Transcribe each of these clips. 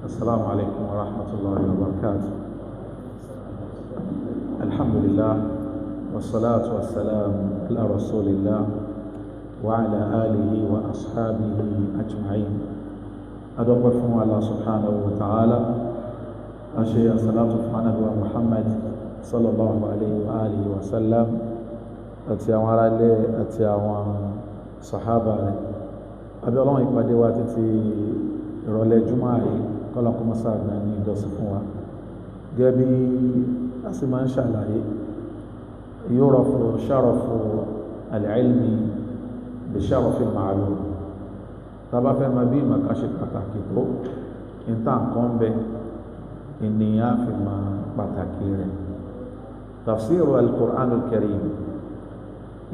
السلام عليكم ورحمة الله وبركاته. الحمد لله والصلاة والسلام على رسول الله وعلى آله وأصحابه أجمعين. أدوقفهم الله سبحانه وتعالى أشياء صلاة فعنه محمد صلى الله عليه وآله وسلم أتياوان عليه أتياوان صحابة أبي الله يقبل واتتي ìrọ̀lẹ́ jùmọ̀ àyè kọ́lọ̀kọ́ mọ́sá àgbà ní ìdọ̀sí fún wa gẹ́gẹ́ bí a sì máa ń ṣàlàyé yurafu sharafu al-ilmi bi sharafi al-ma'lum tàbá fẹ́ ma bí ìmọ̀ká ṣe pàtàkì tó ìta nǹkan bẹ ènìyàn fi ma pàtàkì rẹ̀. tafsiru al-Qur'an al-Karim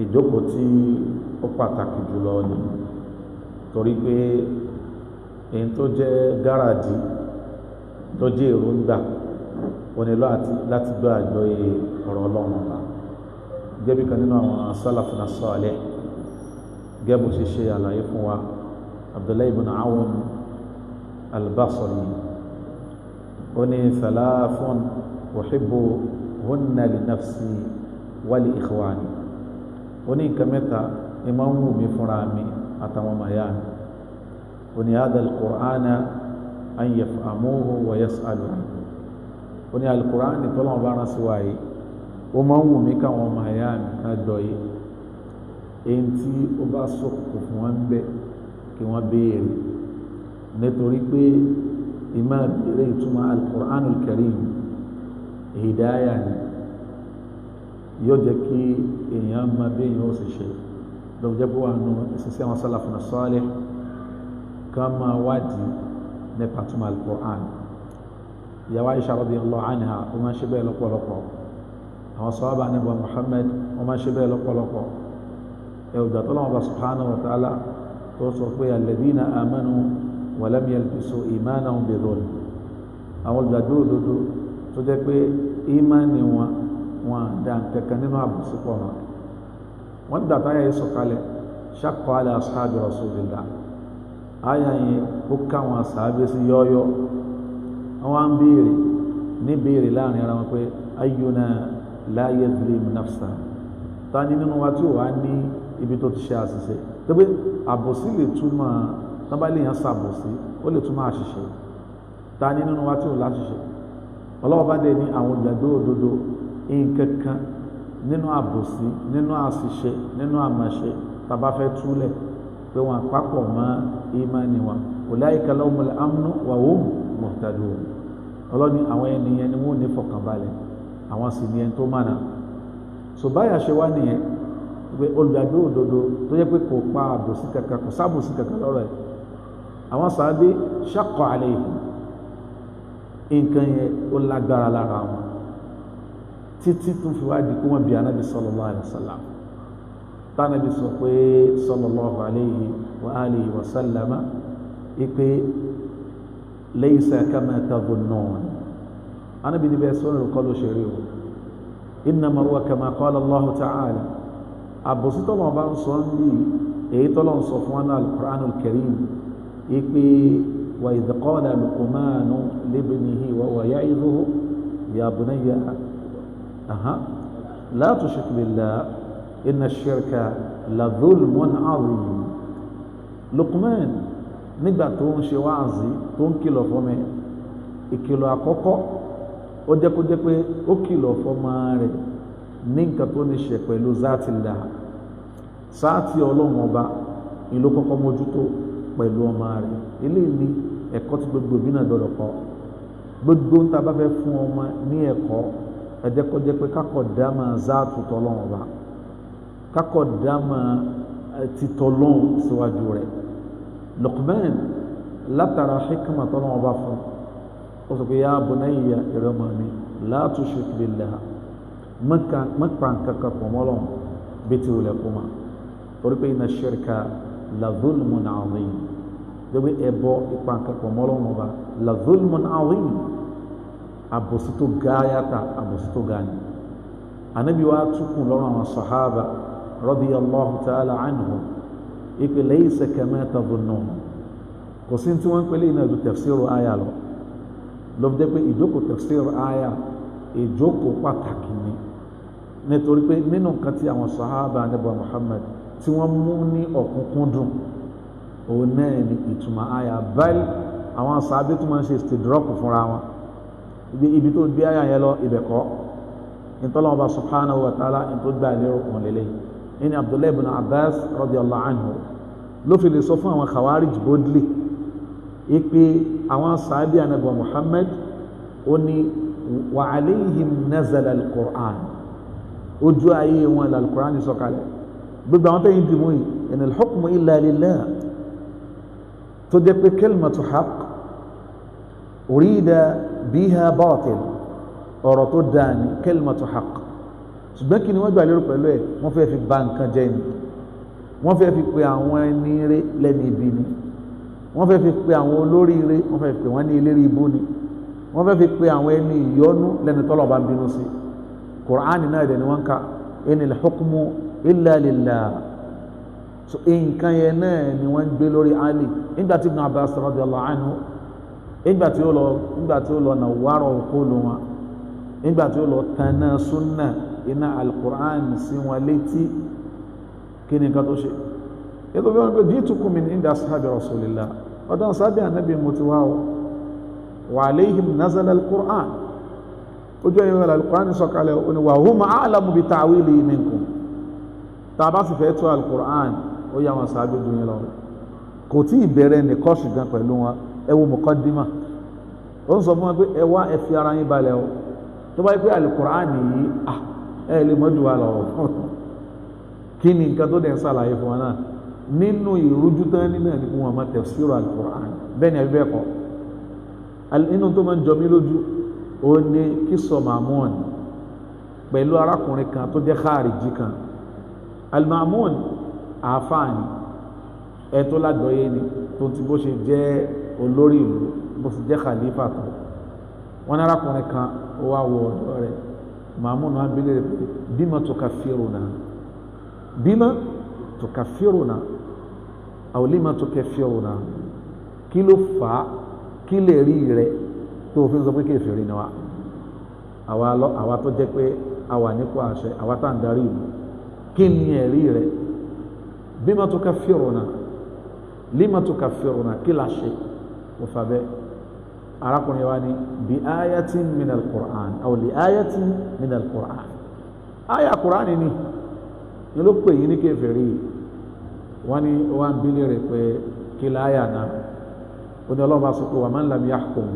ìjókòó tí ó pàtàkì jùlọ ni torí pé èyí tó jẹ́ gáràjì tó jẹ́ èròǹgbà onílò láti gbọ́ àjọyé ọ̀rọ̀ ọlọ́run ọba gẹ́bí kan nínú àwọn sálàfùnà sọ́ọ̀lẹ́ gẹ́bù ṣe ṣe àlàyé fún wa Abdullahi ibn Awn al-Basri ó ní thalathun uhibbuhunna li nafsi wa li ikhwani ó ní nǹkan mẹ́ta ni máa ń wù mí fúnra mi àtàwọn màyá mi وني هذا القرآن أن يفهموه ويسألوا عنه وني القرآن طلع بانا سواي وما هو ميكا وما يان كدوي انتي أبا سوق فوان بي كي وبير نتوري بي إما بيريتما القرآن الكريم هداية يوجكي إيام ما بين يوسشي لو جابوا أنه سيسيما صلافنا الصالح kama wadi nípa túmọ̀ al-Qur'an. Ìyàwó Aisha radiyallahu anha ó máa ń ṣe bẹ́ẹ̀ lọ́pọ̀lọpọ̀, àwọn sahaba Ànábì Muhammad ó máa ń ṣe bẹ́ẹ̀ lọ́pọ̀lọpọ̀. ẹ̀wùjá tó lọ́wọ́ bá subhanahu wa ta'ala tó sọ pé alladhina amanu wa lam yalbisu imanahum bidhulm, àwọn olùgbàgbọ́ òdodo tó jẹ́ pé ìmánì wọn dá kankan nínú àbùsípọ̀ wọn. wọ́n dàtà yẹ sọ̀kalẹ̀ shaqqa ala ashabi rasulillah, àyà yẹn ó káwọn sàábé sí yọ́yọ́ àwọn ń béèrè ní béèrè láàrin ara wọn pé ayyuna la yazlim nafsa ta ni nínú wa tí ó wá ní ibi tó ti ṣe àṣìṣe tó pé àbòsí lè túmọ̀ tán bá lè yàn sàbòsí ó lè túmọ̀ àṣìṣe ta ni nínú wa tí ó láṣìṣe ọlọ́wọ́ bá dẹ̀ ní àwọn ìgbàgbé òdodo nǹkan kan nínú àbòsí nínú àṣìṣe nínú àmàṣe tàbá fẹ́ túlẹ̀ pé wọn àpapọ̀ mọ́ ìmánì wọn ulaika lahumul amnu wa hum muhtadun ọlọ́ni àwọn ènìyàn ni wọ́n ní fọkànbalẹ̀ àwọn sì ní ẹni tó mànà so báyà ṣe wá nìyẹn pé olùgbàgbé òdodo tó yẹ pé kò pa àbòsí kankan kò sábòsí kankan lọ́rọ̀ ẹ̀ àwọn sàábé shaqqa alayhim nǹkan yẹn ó lágbára lára wọn títí tó fi wá di kó wọn bí anábì sallallahu alaihi wasallam tánàbí sọ pé sallallahu alaihi wa alihi wa sallama ipe laysa kama tadhunnun anábì níbẹ̀ sọ́nà kọ́ ló ṣeré o innama huwa kama qala Allah ta'ala àbòsí tọ́lọ̀ bá ń sọ ń bí èyí tọ́lọ̀ ń sọ fún wọn al-Qur'an al-Karim ipe wa idh qala Luqmanu libnihi wa huwa ya'idhuhu ya bunayya la tushrik billah inna ash-shirka la dhulmun 'azim. Luqman nígbà tó ń ṣe wáàzí tó ń kìlọ̀ fọ́mọ ìkìlọ̀ àkọ́kọ́ ó jẹ́ kó jẹ́ pé ó kìlọ̀ fọ́mọ rẹ̀ ní nǹkan tó ní ṣe pẹ̀lú záàtìlá sáàtì ọlọ́run ọba ìlú kọ́kọ́ mójútó pẹ̀lú ọmọ rẹ̀ ilé ní ẹ̀kọ́ tí gbogbo bí náà dọ̀dọ̀ kọ́ gbogbo ń ta bá fẹ́ fún ọmọ ní ẹ̀kọ́ ẹ jẹ́ kó jẹ́ pé kákọ̀ dáma záàtù tọ́lọ́run ọba kákọ̀ dáma títọ́lọ́run síwájú rẹ̀ Luqman látara hikma tọ́lọ́run ọba fún ó sọ pé ya bunayya ìrọmọ mi la tushrik billah mọ́kàn kankan pọ̀ mọ́ Ọlọ́run bí ti wulẹ̀ kó ma torí pé inna shirka la dhulmun 'azim gbogbo ẹbọ ipa nǹkan pọ̀ mọ́ Ọlọ́run ọba la dhulmun 'azim àbòsí tó gáyàtà àbòsí tó gáni Ànábì wa túkùn lọ́rùn àwọn sàhábà radiyallahu ta'ala anhum ipe laysa kama tadhunnun kò sí tí wọ́n ń pèlè iná ìlú tafsiru àyà lọ lọ́fẹ́ pé ìjókòó tafsiru àyà ìjókòó pàtàkì ni nítorí pé nínú nǹkan tí àwọn sàhábà Ànábì Muhammad tí wọ́n mú ní ọ̀kúnkúndùn òun náà ni ìtumọ̀ àyà báyìí àwọn sàhábà tó máa ń ṣe istidrọ́kù fúnra wọn ibi tó gbé àyà yẹn lọ ibẹ̀ kọ́ ìtọ́lọ́wọ́ bá subhanahu wa ta'ala tó gbà lérò kan lélẹ̀ ní Abdullahi ibn Abbas radiyallahu anhu ló fi lè sọ fún àwọn khawarij boldly ipe àwọn sàhábà Ànábì Muhammad ó ní wa alayhim nazala al-Qur'an ojú ayé wọn la al-Qur'an ní sọ̀kalẹ̀ gbogbo àwọn tẹ́yìn dìmú yìí in al-hukmu illa lillah tó jẹ́ pé kalimatu haqq urida biha batil ọ̀rọ̀ tó dáa ní kalimatu haqq ṣùgbọ́n kí ni wọ́n gbà lérò pẹ̀lú ẹ̀ wọ́n fẹ́ fi bà nǹkan jẹ́ ni wọ́n fẹ́ fi pe àwọn ẹni rẹ̀ lẹ́ni ibi ni wọ́n fẹ́ fi pe àwọn olórí rẹ̀ wọ́n fẹ́ fi pe wọ́n ní eléré ibú ni wọ́n fẹ́ fi pe àwọn ẹni ìyọ́nú lẹ́ni tọ́lọ̀ bá ń bínú sí Kùránì náà dẹ̀ ni wọ́n ka inil hukmu illa lillah so nǹkan yẹn náà ni wọ́n gbé lórí Ali nígbà tí Ibn Abbas radiyallahu anhu nígbà tí ó lọ nà wárọ̀ òkúlu wọn nígbà tí ó lọ tanná súnà iná al-Qur'an sí wọn létí kí ni nǹkan tó ṣe ètò bí wọn pé jitukum min inda ashabi rasulillah ọdún sábẹ́ ànábì mo ti wá o wa alayhim nazala al-Qur'an ojú ẹ̀yìn al-Qur'an sọ̀kalẹ̀ ó ní wa hum a'lamu bi ta'wilihi minkum tá a bá sì fẹ́ tó al-Qur'an ó yà wọn sábẹ́ dùn yín lọ kò tí ì bẹ̀rẹ̀ ní kọ́ọ̀ṣì gan pẹ̀lú wọn ẹ wo muqaddima ó ń sọ fún wọn pé ẹ wá ẹ fi ara yín balẹ̀ o tó bá yẹ pé al-Qur'an yìí ẹ lè mọ́jú wa lọ kí ni nǹkan tó dẹ̀ ń sàlàyé fún wọn náà nínú ìrújú tán nínú ẹni fún wọn máa tafsiru al-Qur'an bẹ́ẹ̀ ni àbí bẹ́ẹ̀ kọ́ inú tó máa ń jọ mí lójú ó ní kíso Ma'mun pẹ̀lú arákùnrin kan tó jẹ́ khariji kan al-Ma'mun àfáàní ẹ tó lágbọ́yé ni tó ti bó ṣe jẹ́ olórí ìlú bó ṣe jẹ́ khalifa tó wọn ní arákùnrin kan ó wá wọ ọ̀dọ̀ rẹ̀ Ma'mun náà bí lè bima tukaffiruna bima tukaffiruna aw lima tukaffiruna kí ló fà á, kí lè rí rẹ̀ tó fi ń sọ pé kèfèrí ni wa àwa tó jẹ́ pé a wà nípò àṣẹ, àwa tá à ń darí ìlú, kí ni ẹ̀rí rẹ̀? bima tukaffiruna lima tukaffiruna, kí la ṣe kò fà bẹ́ẹ̀. arákùnrin wa ni bi ayatin min al-Qur'an aw li ayatin min al-Qur'an, aya Qur'an ni ló pè yín ní kèfèrí. wọ́n ní wọ́n bí lè rẹ̀ pé kí láyà náà, ó ní ọlọ́ba sọ pé wa man lam yahkum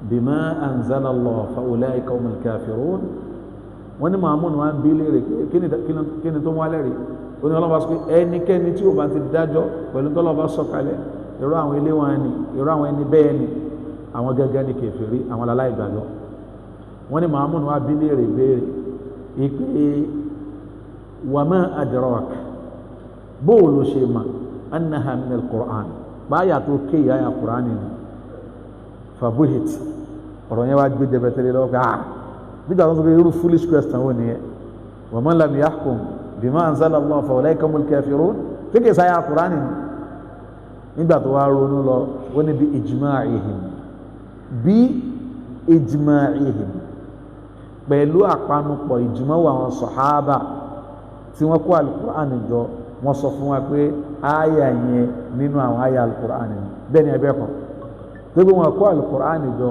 bima anzala Allah fa ulaika humul kafirun. wọ́n ní Màmúnù wọ́n bí lè rẹ̀ kí ni tó wá lẹ́rìí, ó ní ọlọ́ba sọ pé ẹnikẹ́ni tí ó bá ti dájọ́ pẹ̀lú tọ́lọ́ba sọ̀kalẹ̀, irú àwọn ilé wọn ni, irú àwọn ẹni bẹ́ẹ̀ ni, àwọn gẹ́gẹ́ ní kèfèrí, àwọn aláìgbàgbọ́. wọ́n ní Màmúnù wọ́n bí lè rẹ̀ béèrè ìpè wa ma adrak, bóòlù ṣe ma annaha min al-Qur'an, báyà tó kéyà ya Qur'an ni. fabuhit, ọ̀rọ̀ yẹn wá gbé jẹbẹtẹlẹ lọ́wọ́ ká nígbà tó ń sọ pé irú foolish question wọn nìyẹn. wa man lam yahkum bima anzala Allah fa ulaika humul kafirun, kéèké sáyà Qur'an ni. nígbà tó wá ronú lọ wọ́n ní bí ijma'ihim, pẹ̀lú àpanupọ̀ ìjùmọ̀ àwọn sàhábà tí wọ́n kó al-Qur'an jọ, wọ́n sọ fún wa pé àyà yẹn nínú àwọn àyà al-Qur'an ni. bẹ́ẹ̀ ni ẹbẹ́ kan tó bí wọ́n kó al-Qur'an jọ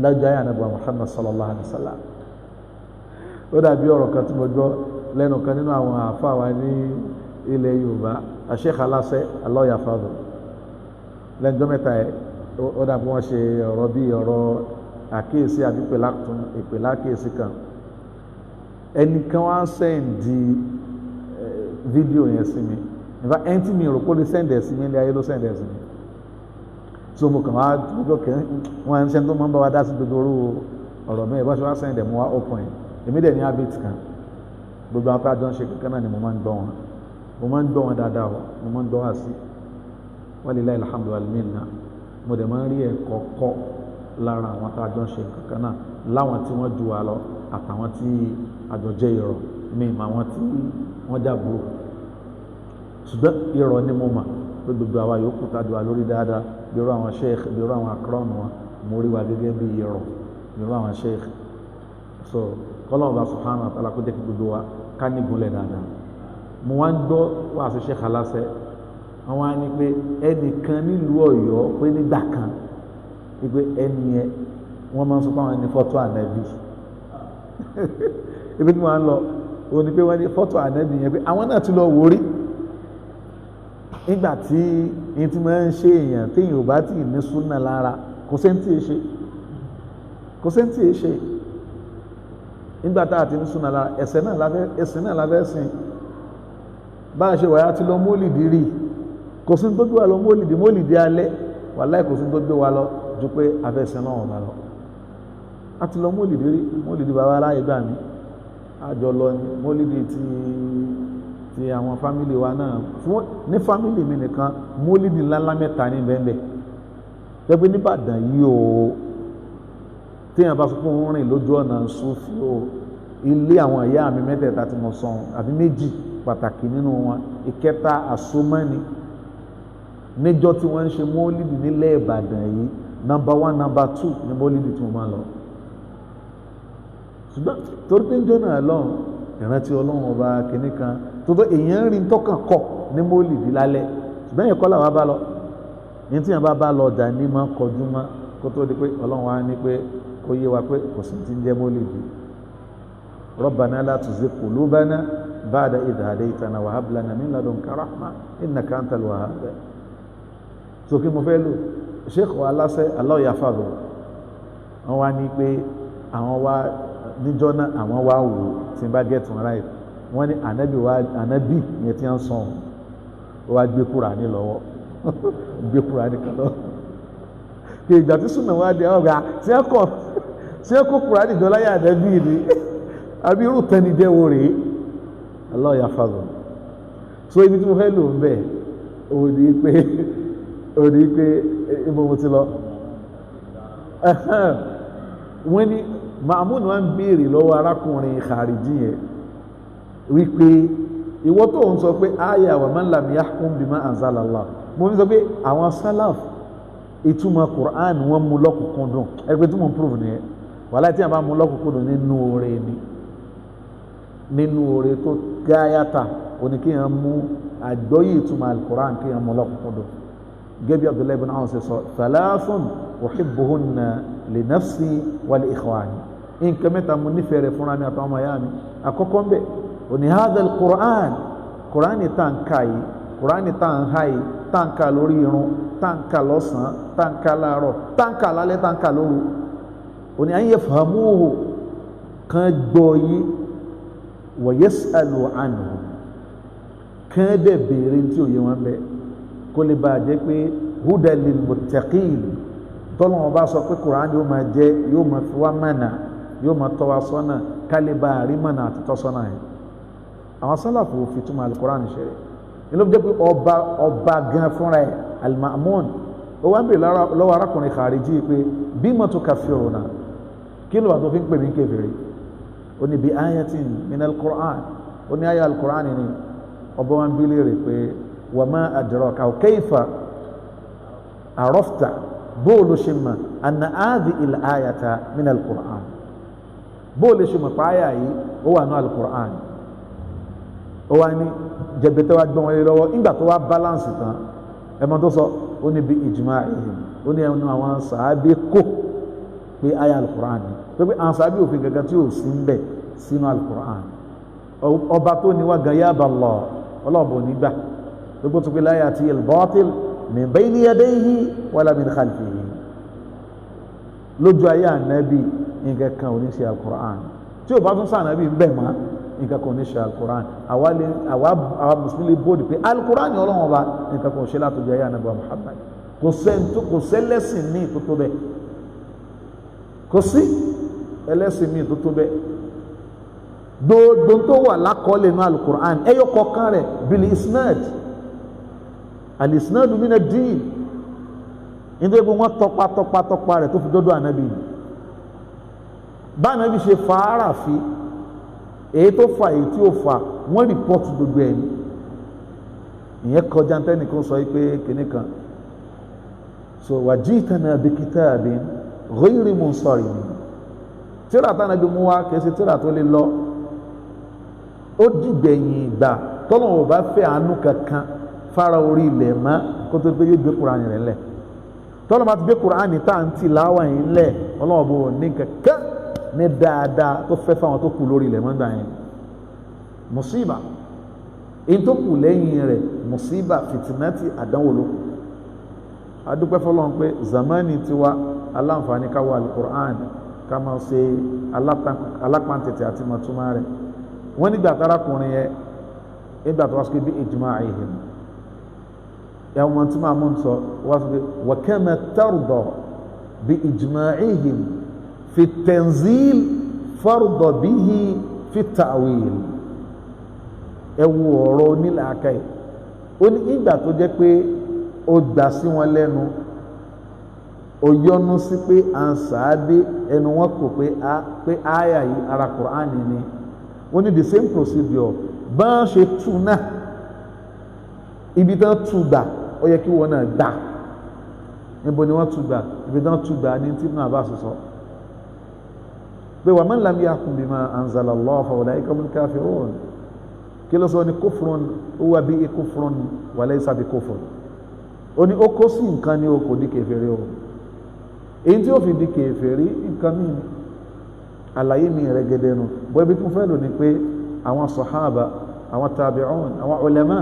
lọ́jọ́ àyà Ànábì Muhammad sallallahu alaihi wasallam. ó dàbí ọ̀rọ̀ kan tí mo gbọ́ lẹ́nu kan nínú àwọn àfáà wa ní ilẹ̀ Yorùbá, Sheikh Aláṣẹ Allah yafadhu, lẹ́jọ́ mẹ́ta ẹ̀ ó dàbí wọ́n ṣe ọ̀rọ̀ bí ọ̀rọ̀ àkíyèsí àbí ìpèlà àkíyèsí kan. ẹnìkan wá sẹ́ǹdì fídíò yẹn sí mi, nípa ẹni tí mi rò pé ó lè sẹ́ǹdẹ̀ sí mi ní ayé ló sẹ́ǹdẹ̀ sí mi. so mo kàn wá gbogbo kẹ́ wọ́n ń sẹ́ni tó máa ń bá wa dá sí gbogbo orú ọ̀rọ̀ mi, ìbáṣe wá sẹ́ǹdẹ̀ mo wá open ẹ̀. èmi dẹ̀ ní habit kan, gbogbo àwọn àjọ ń ṣe kankan náà ni mo máa ń gbọ́ wọn, mo máa ń gbọ́ wọn dáadáa o, mo máa ń gbọ́ wá sí walillahi alhamdu wal minna. mo dẹ̀ máa ń rí ẹ̀kọ́ kọ́ lára àwọn àjọ ń ṣe kankan náà, láwọn tí wọ́n ju wa lọ àtàwọn tí àjọ jẹ́ ìrọ̀ mi mà wọn tí wọ́n jàbúrò. ṣùgbọ́n ìrọ̀ ni mo mà pé gbogbo àwa yòókù tájú wa lórí dáadáa, bí irú àwọn sheikh, bí irú àwọn akram wọn, mo rí wa gẹ́gẹ́ bí ìrọ̀, bí irú àwọn sheikh. so kọ́lọ́ọ̀bá subhanahu wa ta'ala kó jẹ́ kí gbogbo wa ká nígunlẹ̀ dáadáa. mo wá ń gbọ́ wá sí Sheikh Aláṣẹ, àwọn á ní pé ẹnìkan nílùú Ọ̀yọ́ pé nígbà kan wípé ẹni yẹn wọ́n máa ń sọ pé àwọn ẹni fọ́tò ànábì ibi tí wọ́n á lọ òun ni pé wọ́n ní fọ́tò ànábì yẹn pé àwọn náà ti lọ wò rí nígbà tí ní tí wọ́n ń ṣe èèyàn téèyàn ò bá tì ní súnà lára kò sẹ́ńtì ẹ̀ ṣe nígbà tá a ti ní súnà lára ẹ̀sìn náà lábẹ́ sìn. bá a ṣe wáyà ti lọ mólìdì rí, kò sí tó gbé wa lọ mólìdì alẹ́, wàláhì kò sí tó gbé wa lọ ju pé afẹ́sẹ̀ náà wọ́n bá lọ. a ti lọ mólìdì rí, mólìdì bàbá aláyé gbà mí, àjọ lọ ní mólìdì ti àwọn fámìlì wa náà, fún ní fámìlì mi nìkan mólìdì ńláńlá mẹ́ta ní bẹ́ẹ̀ tẹ́gbẹ́ nìbàdàn yìí o, téèyàn bá sọ pé òun rìn lójú ọ̀nà Sufi o, ilé àwọn ìyá mi mẹ́tẹ̀ẹ̀ta tí mo sọ àbí méjì pàtàkì nínú wọn, ìkẹta àsomọ́ni níjọ́ tí wọ́n ń ṣe mólídì nílẹ̀ Ìbàdàn yìí, number 1 number 2 ní mólídì tí wọ́n máa lọ. ṣùgbọ́n torí pé ń jọ́nà lọ́run ìrántí Ọlọ́run ọba kìíní kan tó tó èèyàn ń rí tọ́kàn kọ̀ ní mólídì lálẹ́, ṣùgbọ́n yẹn kọ́ làwọn bá lọ, ní tí yẹn bá lọ ọjà ní máa kọjú mọ́ kó tó di pé Ọlọ́run wá ní pé kó yé wa pé kò sí ti ń jẹ́ mólídì. Rabbana la tuzigh qulubana ba'da idh hadaytana wa hab lana min ladunka rahma innaka antal wahhab. so kí mo fẹ́ lò Sheikh wa Aláṣẹ Allah yafadhu, wọ́n wá ní pé àwọn wá níjọ́ náà àwọn wá wò tí n bá get one right, wọ́n ní ànábì yẹn tí wọ́n sọ ó wá gbé Kùránì lọ́wọ́ gbé Kùránì kan lọ́wọ́ kí ìgbà tí súnà wá di àwọn ọ̀gá tí wọ́n kó Kùránì jọ láyé ànábì ni àbí irú tẹni jẹ́ wo rèé. Allah yafadhu. so ibi tí mo fẹ́ lò ń bẹ̀ ó ní pé ibo mo ti lọ. wọ́n ní Ma'mun wá ń béèrè lọ́wọ́ arákùnrin khariji yẹn wípé ìwọ tó ń sọ pé aya wa man lam yahkum bima anzala Allah, mo ní sọ pé àwọn salaf ìtumọ̀ Qur'an wọ́n mú lọ́kùnkúndùn ẹgbẹ́ tí mo ń prove nìyẹn wàhálà tí a bá mú lọ́kùnkúndùn nínú oore tó gáyàtà òní kí yẹn mú àgbọ́yé ìtumọ̀ al-Qur'an kí yẹn mú lọ́kùnkúndùn gẹ́bí Abdullahi ibn Abbas sọ thalathun uhibbuhunna li nafsi wa li ikhwani nǹkan mẹ́ta mo nífẹ̀ẹ́ rẹ̀ fúnra mi àtàwọn ọmọ ya mi àkọ́kọ́ ń bẹ̀ òní hadha al-Qur'an Qur'ani tá ń ka yìí Qur'ani tá ń ha yìí tá ń ka lórí irun tá ń ka lọ́sàn-án tá ń ka láàárọ̀ tá ń ka lálẹ́ tá ń ka lóru òní an yafhamuhu kan gbọ́ yìí wa yas'alu anhu kan dẹ̀ béèrè tí ò yé wọn bẹ́ẹ̀ kó lè bá a jẹ́ pé hudan lil muttaqin tọ́lọ́wọ́n bá sọ pé Qur'ani yóò máa jẹ́ yóò máa fi wá mọ̀nà yóò máa tọ́ wa sọ́nà ká lè bá a rí mọ̀nà àti tọ́ sọ́nà yẹn àwọn sálàfù fi túmọ̀ al-Qur'an ṣe ilé jẹ́ pé ọba gan fúnra ẹ̀ al-Ma'mun ó wá ń bè lọ́wọ́ arákùnrin khariji pé bima tukaffiruna kí ló wà tó fi ń pè mí kèfèrí ó ní bi ayatin min al-Qur'an ó ní ayé al-Qur'an ni ọba wọn bí léèrè pé wa ma adraka kayfa arafta bóòlù ṣe mọ̀ anna hadhihi al-ayata min al-Qur'an bóòlù ṣe mọ̀ pààyà yìí ó wà ní al-Qur'an ó wá ní jẹ̀bẹ̀tẹ̀ wá gbọ́n wọlé lọ́wọ́ nígbà tó wá balance tán ẹmọ tó sọ ó ní bí ijma'ihim ó ní ẹnu àwọn sàábé kó pé aya al-Qur'an ni tó pé àwọn sàábé òfin gẹ́gẹ́ tí ò sí ń bẹ̀ sínú al-Qur'an ọba tó ní wá gan yaba Allah ọlọ́ọ̀bọ̀ nígbà tó gbó tó pé la ya'ti al-batil min bayni yadayhi wala min khalfihi lójú ayé ànábì nǹkan kan ò ní ṣe al-Qur'an tí ò bá tún sànábì ń bẹ̀ mọ́ nǹkan kan ní ṣe al-Qur'an àwa mùsùlùmí bóòdì pé al-Qur'an ni ọlọ́wọ́n ọba nǹkan kan ṣe látọjú ayé ànábì Muhammad kò sẹ́lẹ́sìn ní ìtótó bẹ́ẹ̀ kò sí ẹlẹ́sìn ní ìtótó bẹ́ẹ̀ gbogbo tó wà lákọọ́lẹ̀ ní al-Qur'an ẹyọ kọ̀ọ̀kan rẹ̀ bil isnad al-isnadu min ad-din nítorí pé wọ́n tọpa rẹ̀ tó fi dọ́dọ̀ ànábì bá ànábì ṣe fàárà fi èyí tó fa èyí tí ó fa wọ́n rìpọ́tù gbogbo ẹni ìyẹn kọjá tẹ́nìkan sọ pé kìnnì kan so wajitana bi kitabin ghayri munsarim tíra tánàbí mú wá kìí ṣe tíra tó lè lọ ó dìgbẹ̀yìn ìgbà tọ́lọ́wọ́ bá fẹ́ àánú kankan fara orí ilẹ̀ mọ́ kó tó gbé yóò gbé Kùránì rẹ̀ lẹ̀ tọ́lọ́ bá ti gbé Kùránì tá à ń tì láwà yìí lẹ̀ ọlọ́wọ́ bó ní kankan ní dáadáa tó fẹ́ fáwọn tó kù lórí ilẹ̀ mọ́gbà yẹn mùsíbà èyí tó kù lẹ́yìn rẹ̀ mùsíbà fìtìnátì àdánwò ló kù adúpẹ́ fọlọ́n pé zamani tiwa aláǹfààní ká wà al-Qur'an ká máa ṣe alápántẹ̀tẹ̀ àti mọ̀túmá rẹ̀ wọ́n nígbà tárakùnrin yẹn nígbà tó wá sọ pé bí ijma'ihim ẹ̀wọ̀n tí máa mú sọ wá sọ pé wa kama tarda bí ijma'ihim fi tanzil farda bihi fi ta'wil ẹ̀wù ọ̀rọ̀ onílẹ̀ akáyì ó ní ìgbà tó jẹ́ pé ó gbà sí wọn lẹ́nu ó yọnu sí pé à ń sàádé ẹnu wọn kò pé àyà yìí ara Kùránì ni ó ní the same procedure bá ń ṣe tú náà ibi tán tú gbà ó yẹ kí wọn náà gbà níbo ni wọ́n tú gbà ibi tán tú gbà ní tí náà bá sọ pé wa man lam yahkum bima anzala Allah fa ulaika humul kafirun kí ló sọ ní kufrun huwa bihi kufrun wa laysa bi kufr ó ní ó kó sí nǹkan ní o kò di kèfèrí o èyí tí ó fi di kèfèrí nǹkan mí àlàyé mi rẹ̀ gẹ́gẹ́ nu bọ́ ibi tún fẹ́ lò ní pé àwọn sàhábà àwọn tabi'un àwọn ulama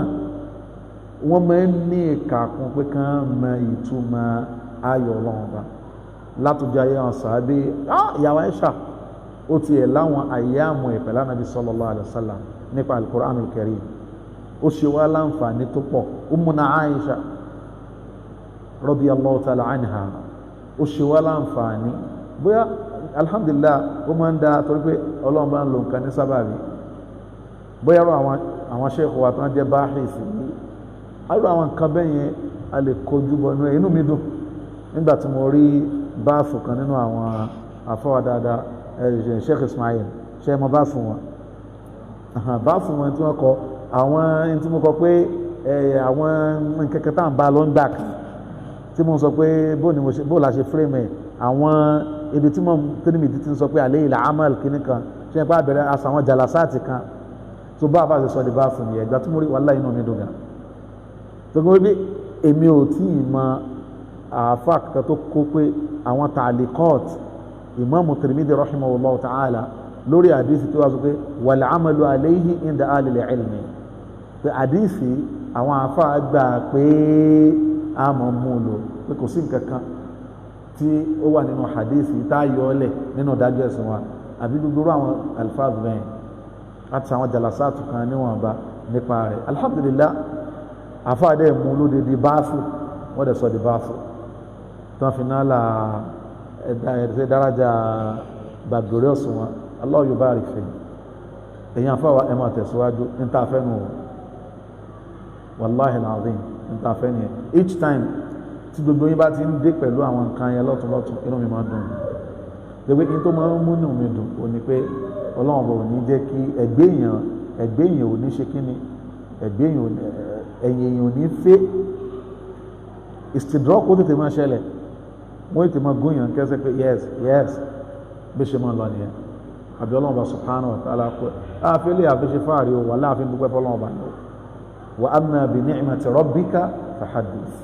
wọ́n máa ń ní ìkàkùn pé kán mọ ìtumọ̀ ayọ̀ Ọlọ́run bá látòjú ayé àwọn sàábé ìyàwó Aisha ó ti ẹ̀ láwọn àyàmù ìpẹ̀lú Ànábì sallallahu alaihi wasallam nípa al-Qur'an al-Karim ó ṣe wá láǹfààní tó pọ̀ Ummuna Aisha radiyallahu ta'ala anha ó ṣe wá láǹfààní bóyá alhamdulillah ó máa ń da torí pé Ọlọ́run bá ń lo nǹkan ní sábàbí bóyá rọ àwọn sheikh wa tán jẹ́ bahis àrò àwọn nǹkan bẹ́yẹn a lè kojú bọnú ẹ̀ inú mi dùn nígbà tí mo rí báàfù kan nínú àwọn àfọwà dáadáa sheikh Ismail ṣe mọ báàfù wọn tí wọ́n kọ àwọn ẹni tí mo kọ pé àwọn kẹ̀kẹ́ tá à ń bá lọ ń gbà kan tí mo sọ pé bó la ṣe frame ẹ̀ àwọn ibi tí mo tẹ́lẹ̀ mi ti ń sọ pé àlẹ́ ìlà amal kìíní kan ṣe é pé àbẹ̀rẹ̀ àṣà àwọn jalasáàtì kan tó bá àbá ṣe sọ di bá fún mi ẹ̀gbà tí mo rí wàhálà inú mi dùn gan gbogbo bí èmi ò tí ì mọ àáfà kan tó kó pé àwọn tàlíkọ́t Imam Tirmidhi rahimahullah ta'ala lórí àdìsí tí wàá sọ pé wal amalu alayhi inda alil ilmi pé àdìsí àwọn àáfà gbà pé a mọ̀ mú lò pé kò sí nǹkan kan tí ó wà nínú àdìsí tá a yọ ọ́ lẹ̀ nínú ìdájọ́ ẹ̀sìn wa àbí gbogbo àwọn alfáàz bẹ́ẹ̀ àti àwọn jalasáàtù kan níwọ̀nba nípa rẹ̀ alhamdulillah àfáàdé mú lóde di báàfù wọ́n dẹ̀ sọ di báàfù tí wọ́n fi náà la ẹ̀dẹ̀ dárájà gbàgbórẹ́ ọ̀sùn wọn Allah yubarik fi èyí àfáwà ẹ̀ máa tẹ̀síwájú ní ta fẹ́ nù wallahi alazim ní ta fẹ́ nìyẹn each time tí gbogbo yín bá ti ń dé pẹ̀lú àwọn nǹkan yẹn lọ́tùnlọ́tùn inú mi máa dùn gbogbo yín tó máa ń múnú mi dùn ò ní pé ọlọ́run bò ní jẹ́ kí ẹgbẹ́ èèyàn ò ní ṣe kíni ẹgbẹ́ èèyàn ẹ̀yìn èèyàn ò ní fẹ́ ìsìdúrọ́kù ó tètè máa ṣẹlẹ̀ wọ́n tètè máa gúnyàn kẹ́sẹ̀ pé yes bí ṣe máa lọ nìyẹn àbí ọlọ́run bá subhanahu wa ta'ala pé àfẹ́lẹ́ àfiṣe fáàrí o wà láàfin dúpẹ́ fọlọ́run bá ní wa amma bi ni'mati rabbika fahaddith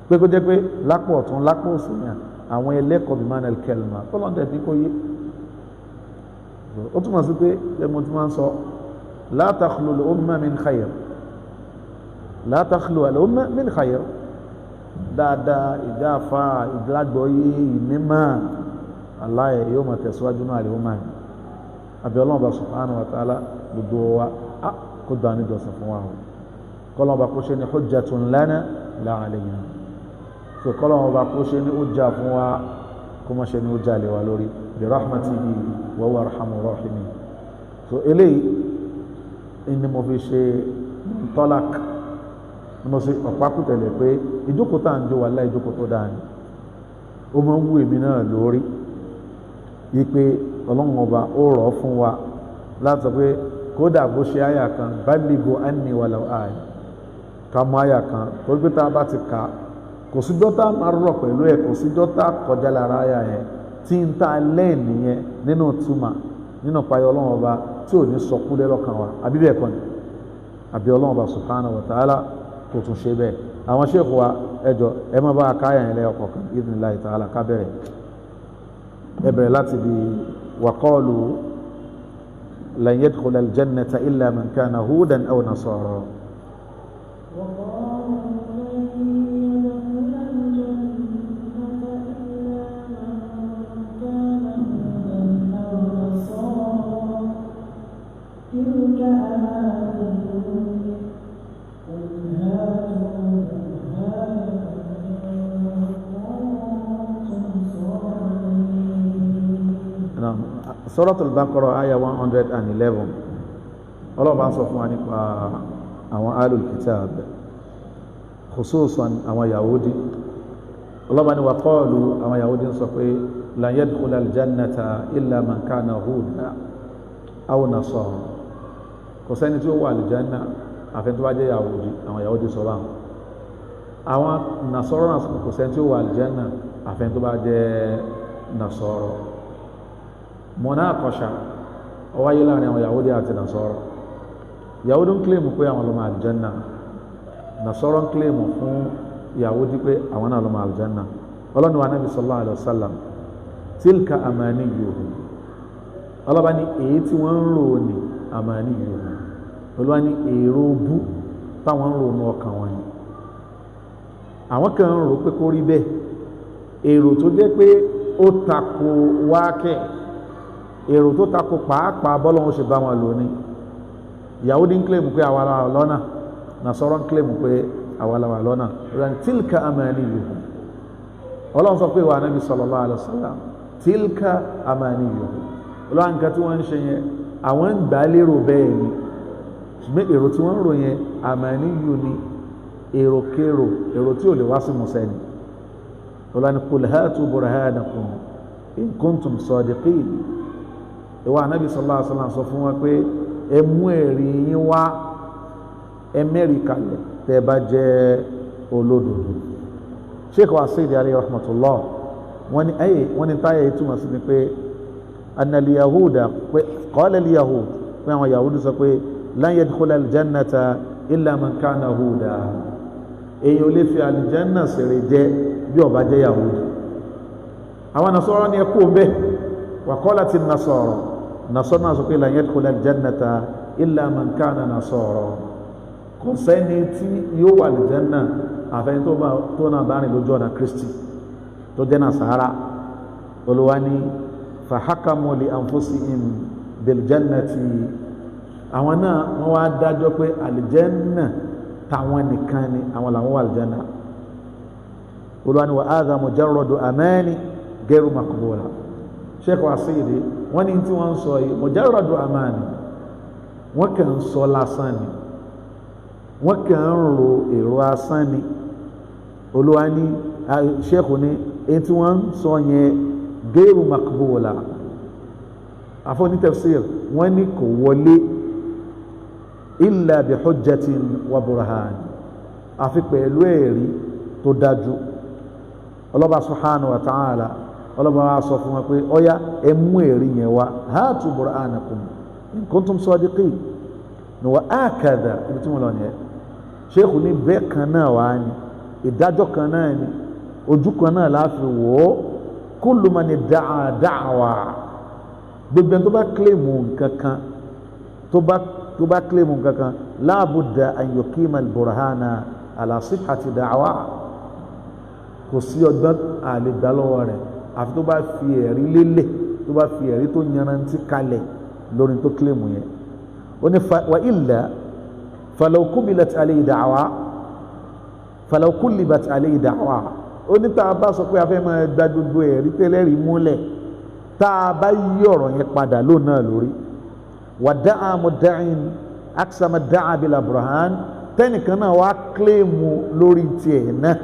pé kó jẹ́ pé lápò ọ̀tún lápò òsì yàn àwọn ẹlẹ́kọ̀ọ́ bí manel kelma tọ́lọ́n tẹ̀ tí kò yé ó túmọ̀ sí pé ẹmu tí wọ́n sọ la takhlu al-umma min khayr la takhlu al-umma min khayr dáadáa ìjáfa ìgbàgbọ́yé ìnímọ̀ aláyẹ yóò máa tẹ̀síwájú náà àlèhùn máa ní àbí ọlọ́run bá subhanahu wa ta'ala gbogbo wa kó dá níjọsìn fún wa kọ́lọ́run bá kó ṣe ní hujjatun lana la alayna so kọ́lọ́run bá kó ṣe ní hujja fún wa kó má ṣe ní hujja lé wa lórí bi rahmatihi wa huwa arhamur rahimin so eléyìí ni mo fi ṣe tọ́lák ni mo ṣe ọ̀pákùtẹ̀lẹ̀ pé ìjókòó tá à ń jó wà láì ìjókòó tó dáa ni ó máa ń wú èmi náà lórí ipe ọlọ́run ọba ó rọ̀ fún wa láti sọ pé kódà bó ṣe àyà kan balighu anni walau àyà ká mú àyà kan torí pé tá a bá ti kà á kò síjọ́ tá a máa rọ̀ pẹ̀lú ẹ̀ kò síjọ́ tá a kọjá lára àyà yẹn tí ń ta lẹ́ẹ̀nì yẹn nínú túmọ̀ nínú payọ ọlọ́run ọba tí ò ní sọ kúlẹ̀ lọ́kàn wa àbí bẹ́ẹ̀ kọ́ ni àbí ọlọ́run ọba subhanahu wa ta'ala kò tún ṣe bẹ́ẹ̀ àwọn ṣéèkù wa ẹjọ ẹ má bá a káyà yẹn lẹ́yọ̀ kọ̀ọ̀kan idhnillahi ta'ala ká bẹ̀rẹ̀ ẹ bẹ̀rẹ̀ láti di wa qalu lan yadkhula al-jannata illa man kana hudan aw nasara. Suratul Baqarah ayah 111 Allah bá ń sọ fún wa nípa àwọn alul kitab khususan àwọn Yahudi Allah bá ní wa qalu àwọn Yahudi ń sọ pé lan yadkhula al-jannata illa man kana huda aw nasara kò sẹ́ni tí ó wà al-janna àfẹ́ni tó bá jẹ́ Yahudi àwọn Yahudi sọ báwọn àwọn Nasara kò sẹ́ni tí ó wà al-janna àfẹ́ni tó bá jẹ́ Nasara munaqasha ó wáyé láàrin àwọn Yahudi àti Nasara Yahudi ń kílèmù pé àwọn lọ́mọ aljanna Nasara ń kílèmù fún Yahudi pé àwọn náà lọ́mọ aljanna ọlọ́ni wa Nabi sallallahu alaihi wasallam tilka amaniyuhum ọlọ́ba ní èyí tí wọ́n ń rò ní amaniyuhum olúwa ní èrò bú táwọn ń rò ní ọkàn wọn ni àwọn kan ń rò pé kó rí bẹ́ẹ̀ èrò tó jẹ́ pé ó tako wákẹ́ èrò tó tako pàápàá bọ́lọ́wọ́ ṣe bá wọn lò ní Yahudi ń kílèmù pé àwa la wà lọ́nà Nasara ń kílèmù pé àwa la wà lọ́nà ìrìn tilka amaniyuhum ọlọ́run sọ pé wà Nabi sallallahu alaihi wasallam tilka amaniyuhum ọlọ́run nǹkan tí wọ́n ń ṣe yẹn àwọn ń gbà lérò bẹ́ẹ̀ ni ṣùgbọ́n èrò tí wọ́n ń rò yẹn amaniyu ni èrò kérò èrò tí ò lè wá sí musẹ́ ni ọlọ́run qul hatu burhanakum in kuntum sadiqin ìwà Nabi sallallahu alaihi wasallam sọ fún wa pé ẹ mú ẹ̀rí yín wá ẹ mẹ́rin kalẹ̀ tẹ́ bá jẹ́ olódodo. Sheikh wa Sayyidi alayhi rahmatullah wọ́n ní táyà ìtumọ̀ sí ni pé annal yahuda pé qala al yahud pé àwọn yahudu sọ pé lan yadkhula al jannata illa man kana huda, èyàn ò lè fi aljanna sèrè jẹ́ bí ó bá jẹ́ yahudi. àwọn nasara ni ẹkú mbẹ́ wa qalat an nasara nasara sọ pé lan yadkhula al jannata illa man kana nasara, kò sẹ́ni tí yóò wà aljanna àfẹ́ni tó náà bá rìn lójú ọ̀nà Kristi tó jẹ́ Nasara. Olúwa ní fahakamu li anfusihim bil jannati, àwọn náà wọ́n wá dájọ́ pé aljanna táwọn nìkan ni àwọn làwọn wà aljanna. Olúwa ní wa hadha mujarradu amani ghayru maqbula. Sheikh wa Sayyidi wọ́n ní tí wọ́n sọ yìí mujarradu amani, wọ́n kàn sọ lásán ni, wọ́n kàn ń ro èrò asán ni. Olúwa ní Sheikh ní èyí tí wọ́n sọ yẹn ghayru maqbula. àfọ́ní tafsir wọ́n ní kò wọlé illa bi hujjatin wa burhan, àfi pẹ̀lú ẹ̀rí tó dájú. Ọlọ́ba subhanahu wa ta'ala ọlọ́ba wa sọ fún wọn pé ọya ẹ mú ẹ̀rí yẹn wá, hatu burhanakum in kuntum sadiqin. ní wa akada ibi tí wọ́n lọ nìyẹn. Sheikh ní bẹ́ẹ̀ kan náà wá ní ìdájọ́ kan náà ni, ojú kan náà láàfin wò ó. kullu man da'a da'wa, gbogbo tó bá kílèmù nǹkankan tó bá kílèmù nǹkankan la budda an yuqima al-burhana ala sihhati da'wa, kò sí ọgbọ́n àlè gbà lọ́wọ́ rẹ̀ àfi tó bá fi ẹ̀rí lélẹ̀, tó bá fi ẹ̀rí tó yanrantí kalẹ̀ lórí tó kílèmù yẹn. ó ní wa illa falaw qubilat alayhi da'wa falaw kullibat alayhi da'wa, ó ní tá a bá sọ pé a fẹ́ máa gba gbogbo ẹ̀rí tẹ́lẹ̀rí múlẹ̀, tá a bá yí ọ̀rọ̀ yẹn padà lónà lórí. wa da'a mudda'in aksama da'a bila burhan, tẹ́nìkan náà wá kílèmù lórí tiẹ̀ náà.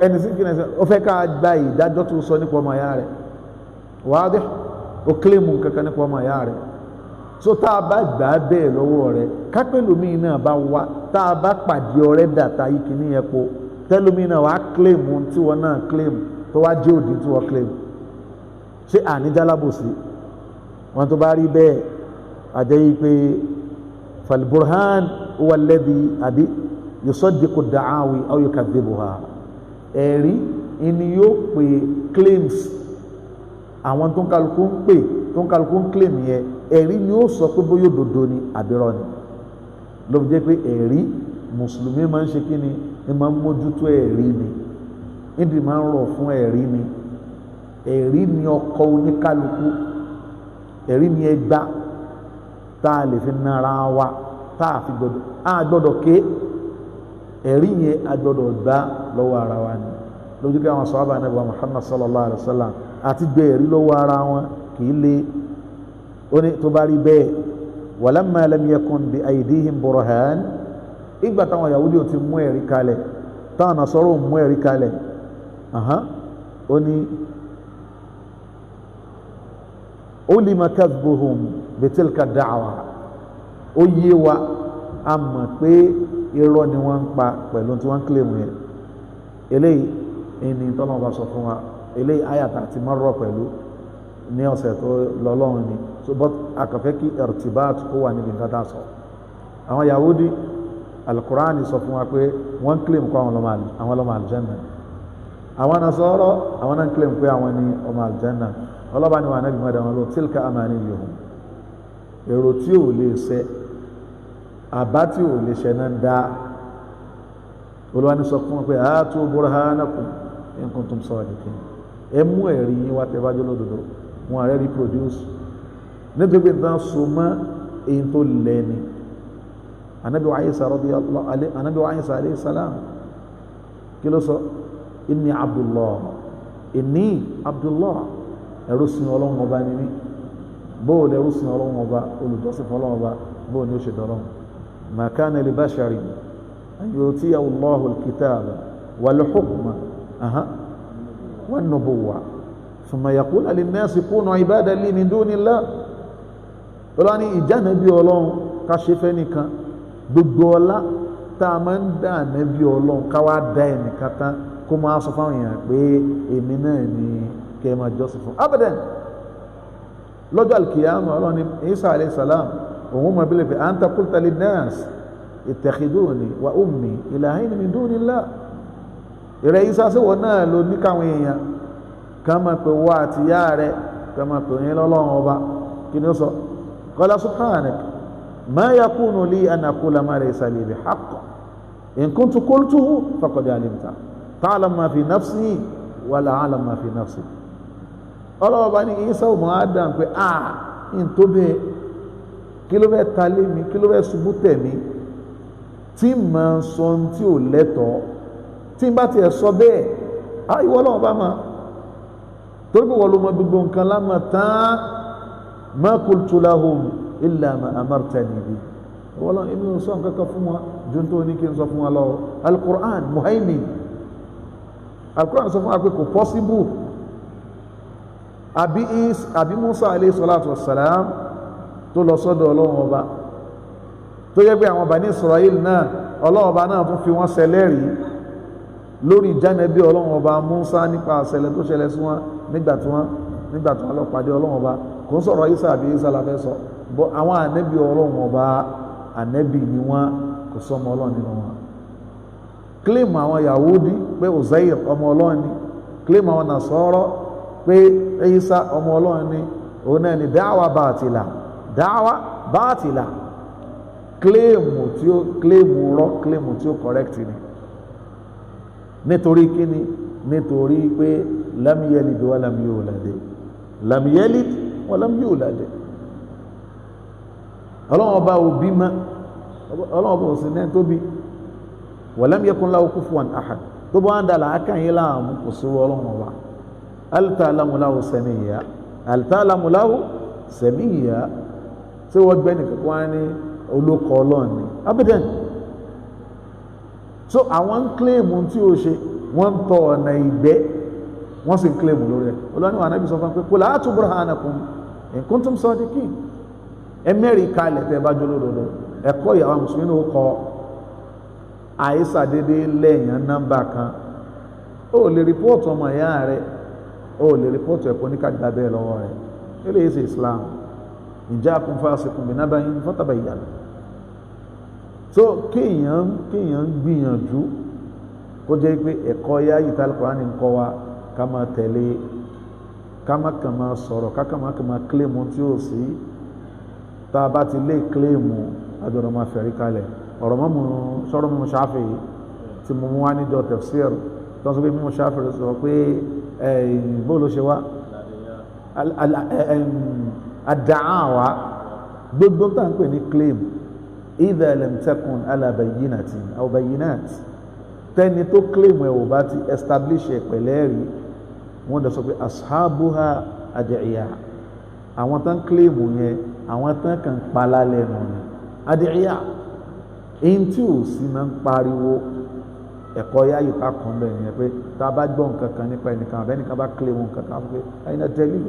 ẹni sí kí ni ó fẹ́ ká gba ìdájọ́ tó sọ nípa ọmọ ìyá rẹ̀, wádìí ó kílèmù kankan nípa ọmọ ìyá rẹ̀. so tá a bá gbà á bẹ́ẹ̀ lọ́wọ́ rẹ̀, kápẹ́lómi náà bá wá, tá a bá pàdé ọ̀rẹ́ dàtà yìí kìíní yẹn po, tẹ́lómi náà wàá kílèmù tí wọ́n náà kílèmù tó wá jẹ́ òdì tí wọ́n kílèmù. ṣé àníjàlábòsí wọn tó bá rí bẹ́ẹ̀ àjẹ́ yìí pé falburhan huwa alladhi àbí yusaddiqu da'awi aw yukadhibuha, ẹ̀rí ìní yóò pè claims àwọn tó ń kálukú ń pè tó ń kálukú ń claim yẹn, ẹ̀rí ni ó sọ pé bóyá òdodo ni àbírọ́ ni. ló fi jẹ́ pé ẹ̀rí mùsùlùmí máa ń ṣe kí ni ẹ máa ń mójútó ẹ̀rí ni, ìdí máa ń rọ̀ fún ẹ̀rí ni. ẹ̀rí ni ọkọ̀ oníkálukú, ẹ̀rí ni ẹgbà tá a lè fi nara wa, tá a fi gbọ́dọ̀ ké ẹ̀rí yẹn a gbọ́dọ̀ gbà lọ́wọ́ ara wa ni. lójú kí àwọn sàhábà Ànábì wa Muhammad sallallahu alayhi wa sallam àti gbé ẹ̀rí lọ́wọ́ ara wọn kì í lé. ó ní tó bá rí bẹ́ẹ̀ walamma lam yakun bi aydihim burhan, ìgbà táwọn Yahudi ò ti mú ẹ̀rí kalẹ̀, táwọn Nasara ò mú ẹ̀rí kalẹ̀, ó ní ulima kadhbuhum bitilka da'wa, ó yé wa a mọ̀ pé irọ́ ni wọ́n ń pa pẹ̀lú tí wọ́n ń kílèmù yẹn. eléyìí ẹni tọ́lọ́ bá sọ fún wa, eléyìí ayàtà àti mọ́rọ̀ pẹ̀lú ní ọ̀sẹ̀ tó lọ́lọ́run ni. so but akàfẹ́ kí irtibat kó wà níbi nǹkan tá a sọ. àwọn Yahudi alukurani sọ fún wa pé wọ́n kílèmù kó àwọn ọlọ́mọ aljanna. àwọn Nasara àwọn náà kílèmù pé àwọn ní ọmọ aljanna. ọlọ́ba ni wà nábì mọ́dà wọn lọ tilka amaniyuhum, èrò tí ò lè ṣẹ, àbá tí ò lè ṣẹ náà ń dá. Olúwa ní sọ fún wọn pé hatu burhanakum in kuntum sadiqin, ẹ mú ẹ̀rí yín wá tẹ́ bá jẹ́ lódodo. wọn àrẹ́ reproduce nítorí pé nǹkan so mọ́ èyí tó lẹ́ni. Ànábì wa Isa alayhi salam kí ló sọ? inni Abdullah, ẹrú sin Ọlọ́run ọba ni mí. bóòlù ẹrú sin Ọlọ́run ọba, olùjọ́sìn fún Ọlọ́run ọba, bóòlù ni ó ṣe dọ́lọ́run. ma kana li basharin an yu'tiyahu Allahu al-kitaba wal-hukma wan-nubuwwa thumma yaqula lin-nasi kunu ibadan li min dunillah. Ọlọ́run ní ìjánà bí Ọlọ́run ká ṣe fẹ́ nìkan, gbogbo ọlá tá a máa ń dá ànábì ọlọ́run ká wá dá ẹnìkan tán kó máa sọ fáwọn èèyàn pé èmi náà ni kẹ́ ẹ máa jọ́sìn fún abadan. lọ́jọ́ alkiyama ọlọ́run ní Isa alayhi salam òun mọ̀ bílẹ̀ pé anta qulta linnas ittakhiduni wa ummi ilahayni min dunillah. ìrẹ̀ Isa sí wọn náà ló ní káwọn èèyàn ká máa pè wá àti yá rẹ̀ ká máa pè yín lọ́lọ́run ọba kí ni ó sọ qala subhanak ma yakunu li an aqula ma laysa li bihaqq in kuntu qultuhu faqad alimta ta'lamu ma fi nafsi wa la a'lamu ma fi nafsi. ọlọ́wọ́ bá ní Isa ọmọ Adam pé n tó bẹ́ẹ̀ kí ló fẹ́ ta lé mi kí ló fẹ́ ṣubú tẹ̀ mí tí màá sọ tí ò lẹ́tọ̀ọ́ tí n bá tiẹ̀ sọ bẹ́ẹ̀ ìwọ ọlọ́wọ́ bá máa torí pé wọ́n ló mọ gbogbo nǹkan lámà tán ma qultu lahum illa ma amartani bi wọ́n lọ èmi ò sọ nǹkan kan fún wa ju tó ní kí n sọ fún wa lọ al-Qur'an muhaimin al-Qur'an sọ fún wa pé kò possible àbí Musa alayhi salatu wassalam tó lọ sọ́dọ̀ ọlọ́run ọba tó yẹ pé àwọn Bani Israel náà ọlọ́run ọba náà tún fi wọ́n ṣẹlẹ́rìí lórí ìjánẹbí ọlọ́run ọba Musa nípa àṣẹlẹ̀ tó ṣẹlẹ̀ sí wọn nígbà tí wọ́n lọ pàdé ọlọ́run ọba kò ń sọ̀rọ̀ Isa àbí Isa la fẹ́ sọ bọ́ àwọn ànẹ́bí ọlọ́run ọba ànẹ́bí ni wọ́n kò sọmọ ọlọ́run nínú wọn. kílèmù àwọn Yahudi pé Uzair ọmọ ọlọ́run ni kílèmù àwọn Nasara pé Isa ọmọ ọlọ́run ni òun náà ni dáwà bátìlà kílèmù tí ó correct ni nítorí kíni nítorí pé lam yalid wa lam yulad ọlọ́run ọba òbí ma ọlọ́run ọba òsì náà tóbi wa lam yakun lahu kufuwan ahad tó bá ń dàlà ákàyìn láàmú kò sí ọlọ́run ọba hal ta'lamu lahu samiyya tí wọ́n gbẹ́ nìkan wá ní olókọ ọlọ́run ni abadan. So àwọn ń kílèmù tí ó ṣe wọ́n ń tọ ọ̀nà ìgbẹ́ wọ́n sì ń kílèmù lórí ẹ̀ olóòní wà náà bí sọ fún pé qul hatu burhanakum in kuntum sadiqin ẹmẹ́rì kalẹ̀ tẹ́ bá jólódodo ẹ̀kọ́ ìyàwó mùsùlùmí ó kọ àìsàdédé lẹ́yìn nọ́mbà kan ó lè rìpọ́ọ̀tù ọmọ ìyá rẹ̀ ó lè rìpọ́ọ̀tù ẹ̀kọ́ ní kájà bẹ́ẹ̀ lọ́wọ́ rẹ̀ ilé ìsì Islam in ja'akum fasiqun binaba'in fatabayyanu. So kéèyàn gbìyànjú kó jẹ́ pé ẹ̀kọ́ yá ìta Al-Qur'ani ń kọ́ wa ká máa tẹ̀lé ká má kàn máa sọ̀rọ̀ ká má kàn máa kílèmù tí ó sí tá a bá ti lé kílèmù àjọ̀rọ̀ máa fẹ̀rí kalẹ̀ ọ̀rọ̀ sọ̀rọ̀ mímú Ṣáfi'í tí mo mú wá níjọ́ tafsir tó ń sọ pé mímú Ṣáfi'í sọ pé bó ló ṣe wá ad-da'awa gbogbo tá à ń pè ní kílèmù idha lam takun ala bayyinatin aw bayyinat tẹni tó claim ẹ̀ ò bá ti establish ẹ̀ pẹ̀lẹ́ rí wọ́n dẹ̀ sọ pé ashabuha adi'iya àwọn tán claim yẹn àwọn tán kàn palá lẹ́nu ni adi'iya èyí tí ò sí máa ń pariwo ẹ̀kọ́ yá yìí ká kàn bẹ́ẹ̀ nìyẹn pé tá a bá gbọ́ nǹkan kan nípa ẹnìkan àbẹ́nìkan bá claim nǹkan kan pé ayna dalil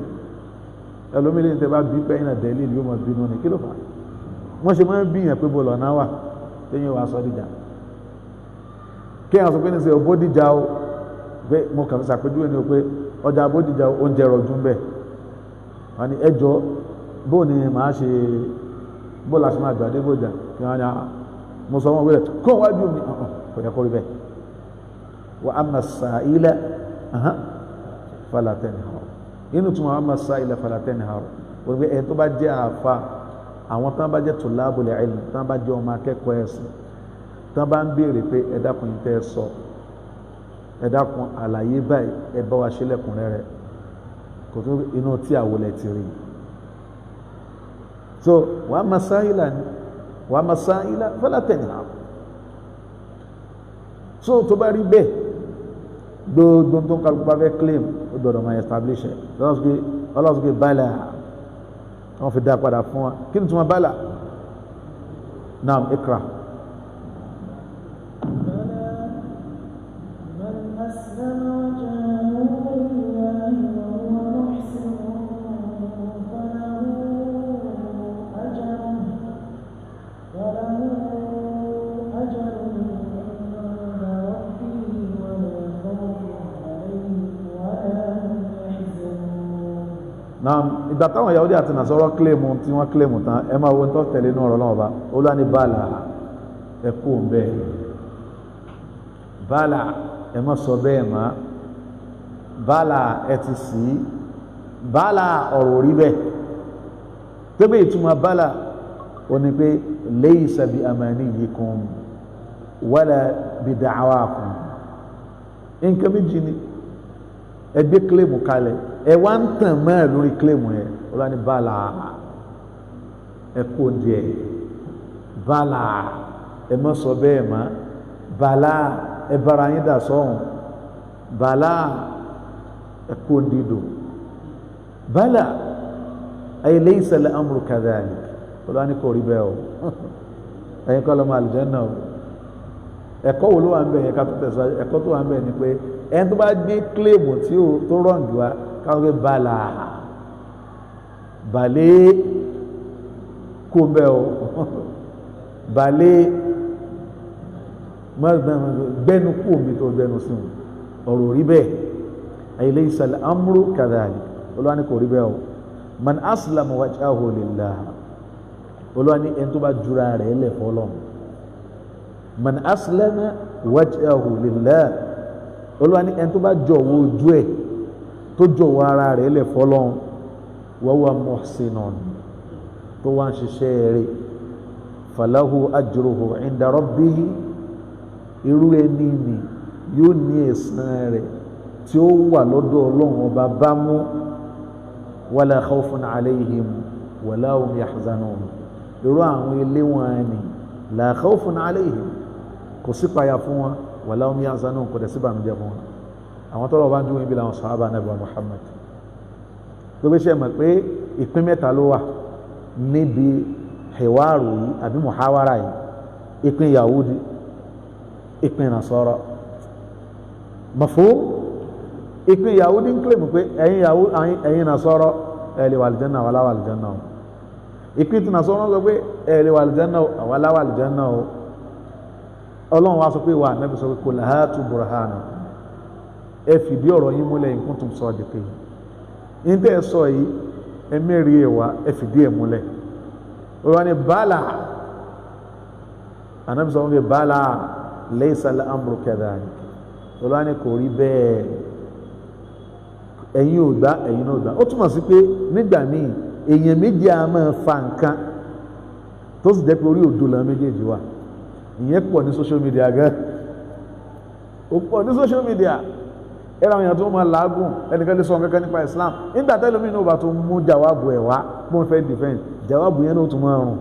ẹlòmílẹ̀ ní tẹ́ bá bí pé ayna dalil yóò mọ̀ bínú ni kí ló fà á wọ́n ṣe máa ń bíyàn pé bọ́ọ̀lù ọ̀nà wà téyàn wà sọ dìjà kí àwọn sọ pé ní sẹ Bódìjà o pé mo kàn fi ṣàpèjúwe ni o pé ọjà Bódìjà oúnjẹ rọ̀jú bẹ́ẹ̀ wọ́n ní ẹjọ́ bóò ni màá ṣe bóòlù àṣẹ máa gbàdé Bódìjà kí wọ́n á mo sọ wọn wílẹ̀ kó wájú mi kò yẹ kó rí bẹ́ẹ̀ wa amma as-sa'ila fala tanhar inú tí wọ́n amma as-sa'ila fala tanhar wọ́n gbé ẹ̀ tó bá jẹ́ àfa àwọn tán bá jẹ́ tulabul ilm tán bá jẹ́ ọmọ akẹ́kọ̀ọ́ ẹ̀sìn tán bá ń béèrè pé ẹ dákun yìí tẹ́ ẹ sọ ẹ dákun àlàyé báyìí ẹ bá wa ṣe lẹ́kùnrẹ́rẹ́ kò tó inú tí àwòlẹ̀ ti rí so wàá masáìlà fala tanhar so tó bá rí bẹ́ẹ̀ gbogbo tó ń kálukú bá fẹ́ claim ó gbọ́dọ̀ máa establish ẹ̀ ọlọ́sùgbé bala wọ́n fi dá padà fún wa kí ni tí wọ́n bala naam ikra. náà ìgbà táwọn Yahudi àti Nasara kílèmù tí wọ́n kílèmù tán ẹ máa wo tó tẹ̀lé inú ọ̀rọ̀ náà bá Olúwa ní bàálà ẹ kú bẹ́ẹ̀ bàálà ẹ má sọ bẹ́ẹ̀ má bàálà ẹ ti sí bàálà ọ̀rọ̀ rí bẹ́ẹ̀ tẹ́gbẹ́ ìtumọ̀ bàálà ó ní pé laysa bi amaniyikum wala bi da'awakum nǹkan méjì ni ẹgbẹ́ kílèmù kalẹ̀ ẹ wá ń tàn mẹ́rin lórí kílèmù yẹn Olúwa ní bàálà ẹ kó díẹ̀ bàálà ẹ má sọ bẹ́ẹ̀ má bàálà ẹ bára yín dà sọ́hùn bàálà ẹ kó dídò bàálà ay laysa al-amru kadhalik Olúwa ní kò rí bẹ́ẹ̀ o ẹ̀yin kọ́ lọ́mọ àlùjánnà o ẹ̀kọ́ wo ló wà ń bẹ̀ yẹn ká tó tẹ̀síwájú ẹ̀kọ́ tó wà ń bẹ̀ ni pé ẹni tó bá gbé kílèmù tí ó tó rọ̀ǹgì wa káwọn gbé bàálà bàálẹ̀ kó bẹ́ẹ̀ o bàálẹ̀ gbẹ́nu kú omi tó gbẹ́nu sí ọ̀rọ̀ rí bẹ́ẹ̀ ay laysa al-amru kadhalik Olúwa ní kò rí bẹ́ẹ̀ o man aslama wajhahu lillah Olúwa ní ẹni tó bá jura rẹ̀ lẹ̀ fọ́lọ́ man aslama wajhahu lillah Olúwa ní ẹni tó bá jọ̀wọ́ ojú ẹ̀ tó jọ̀wọ́ ara rẹ̀ lẹ̀ fọ́lọ́ wa huwa muhsinun tó wá ń ṣiṣẹ́ rẹ̀ falahu ajruhu inda rabbihi irú ẹni ni yóò ní ẹ̀san rẹ̀ tí ó wà lọ́dọ̀ Ọlọ́run ọba bá mú wala khawfun alayhim wala hum yahzanun irú àwọn ilé wọn ni la khawfun alayhim kò sí payà fún wọn wala hum yahzanun kò dẹ̀ sí bànújẹ́ fún wọn àwọn tọ́lọ̀ bá ń dúró ibi làwọn sàhábà Ànábì Muhammad tó bí ṣe mọ̀ pé ìpín mẹ́ta ló wà níbi hiwaru yìí àbí muhawara yìí ìpín Yahudi ìpín Nasara mafhum ìpín Yahudi ń kílèmù pé ẹ̀yin Nasara ẹ̀lẹ́ wà aljanna wà láwà aljanna o ìpín tí Nasara sọ pé ẹ̀lẹ́ wà aljanna wà láwà aljanna o Ọlọ́run wá sọ pé wà Ànábì sọ pé qul hatu burhanakum ẹ fìdí ọ̀rọ̀ yín múlẹ̀ in kuntum sadiqin ní tẹ́ ẹ sọ yìí ẹ mẹ́rin ẹ̀wà ẹ fìdí ẹ̀ múlẹ̀ wọ́n ní bala Ànábì sọ pé bala laysa al-amru kadhalik wọ́n ní kò rí bẹ́ẹ̀ ẹ̀yin ò gbà ẹ̀yin náà ò gbà ó túmọ̀ sí pé nígbà míì èèyàn méjì á máa fa nǹkan tó sì jẹ́ pé orí òdo làwọn méjèèjì wà ìyẹn pọ̀ ní social media gan ó pọ̀ ní social media ẹ̀rọ àwọn èèyàn tó máa làágùn ẹnìkan lè sọ kankan nípa Islam nígbà tẹ́lẹ̀ mi náà bá tó mú jàwábù ẹ̀ wá bó ń fẹ́ defend jàwábù yẹn náà tún máa rùn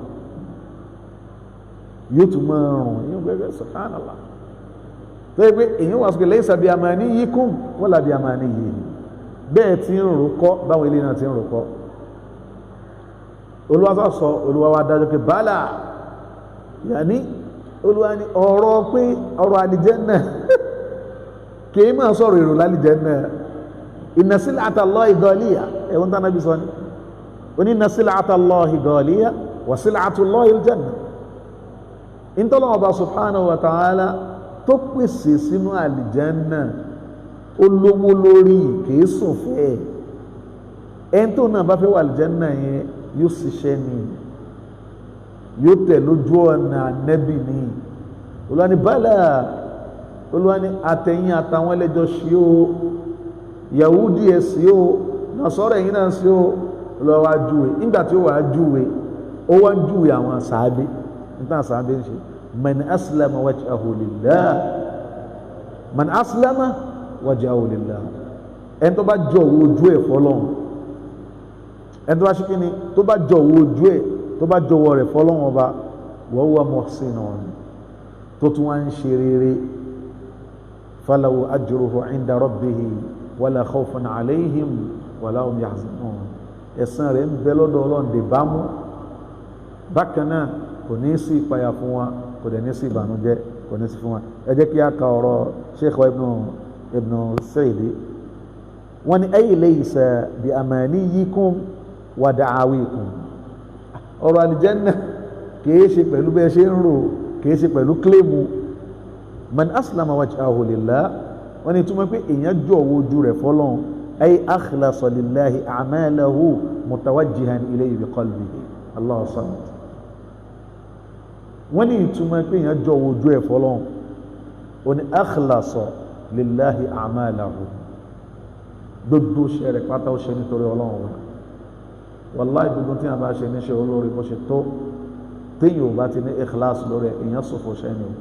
yóò tún máa rùn yóò gbẹ́gbẹ́ subhanallah tó yẹ pé èèyàn wà sókè laysa bi amaniyikum wala bi amaniyi bẹ́ẹ̀ tí ń rò kọ́ báwọn ilé náà ti ń rò kọ́ Olúwa sọ Olúwa wá dájọ́ pé bala yàní Olúwa ní ọ̀rọ̀ pé ọ̀rọ̀ àlìjẹ́nnà kìí máa sọ̀rọ̀ èrò lálìjẹ́nnà inna sil'ata Allahi ghaliya ẹ̀wọ̀n tánà bí sọ ní oní inna sil'ata Allahi ghaliya wa sil'atu Allahi al-janna ìntọ́lọ́wọ́ bá subhanahu wa ta'ala tó pèsè sínú àlìjẹ́nnà olówó lórí kìí sùn fẹ́ ẹni tó náà bá fẹ́ wà àlìjẹ́nnà yẹn yóò ṣiṣẹ́ ni yóò tẹ̀ lójú ọ̀nà ànẹ́bì ni Olúwa ní bala Olúwa ní àtẹ̀yìn àtàwọn ẹlẹ́jọ́ sí o Yahudi ẹ̀ sí o Nasara ẹ̀yìn náà sí o Olúwa wá júwe nígbà tí ó wà júwe ó wá júwe àwọn sàábé nígbà sàábé ń ṣe man aslama wajhahu lillah man aslama wajhahu lillah ẹni tó bá jọ̀wọ́ ojú ẹ̀ fọ́lọ́run ẹni tó bá ṣe kí ni tó bá jọ̀wọ́ ojú ẹ̀ tó bá jọ̀wọ́ rẹ̀ fọ́lọ́run ọba wa huwa muhsinun tó tún wá ń ṣe rere falahu ajruhu inda rabbihi wala khawfun alayhim wala hum yahzanun ẹ̀san rẹ̀ ń bẹ lọ́dọ̀ Ọlọ́run dè bá mú bákan náà kò ní sí ìpayà fún wa kò dẹ̀ ní sí ìbànújẹ́ kò ní sí fún wa ẹ jẹ́ kí a ka ọ̀rọ̀ Sheikh ibn Sa'idi wọ́n ní ay laysa bi amaniyikum wa da'awikum ọ̀rọ̀ àlìjẹ́nnà kìí ṣe pẹ̀lú bẹ́ẹ̀ ṣe ń rò kìí ṣe pẹ̀lú kílèmù man aslama wajhahu lillah wọ́n ní túmọ̀ pé èèyàn jọ̀wọ́ ojú rẹ̀ fọ́lọ́run أي أخلص لله أعماله متوجها إليه بقلبه الله صمد wọ́n ní ìtumọ̀ pé èèyàn jọ ojú ẹ̀ fọlọ́n ó ní akhlasa lillahi a'malahu gbogbo ṣe rẹ̀ pátá ó ṣe nítorí ọlọ́run wa wàláì gbogbo tí a bá ṣe níṣẹ́ olórí bó ṣe tó téèyàn ò bá ti ní ikhlas lórí èèyàn ṣòfò ṣẹ́ni o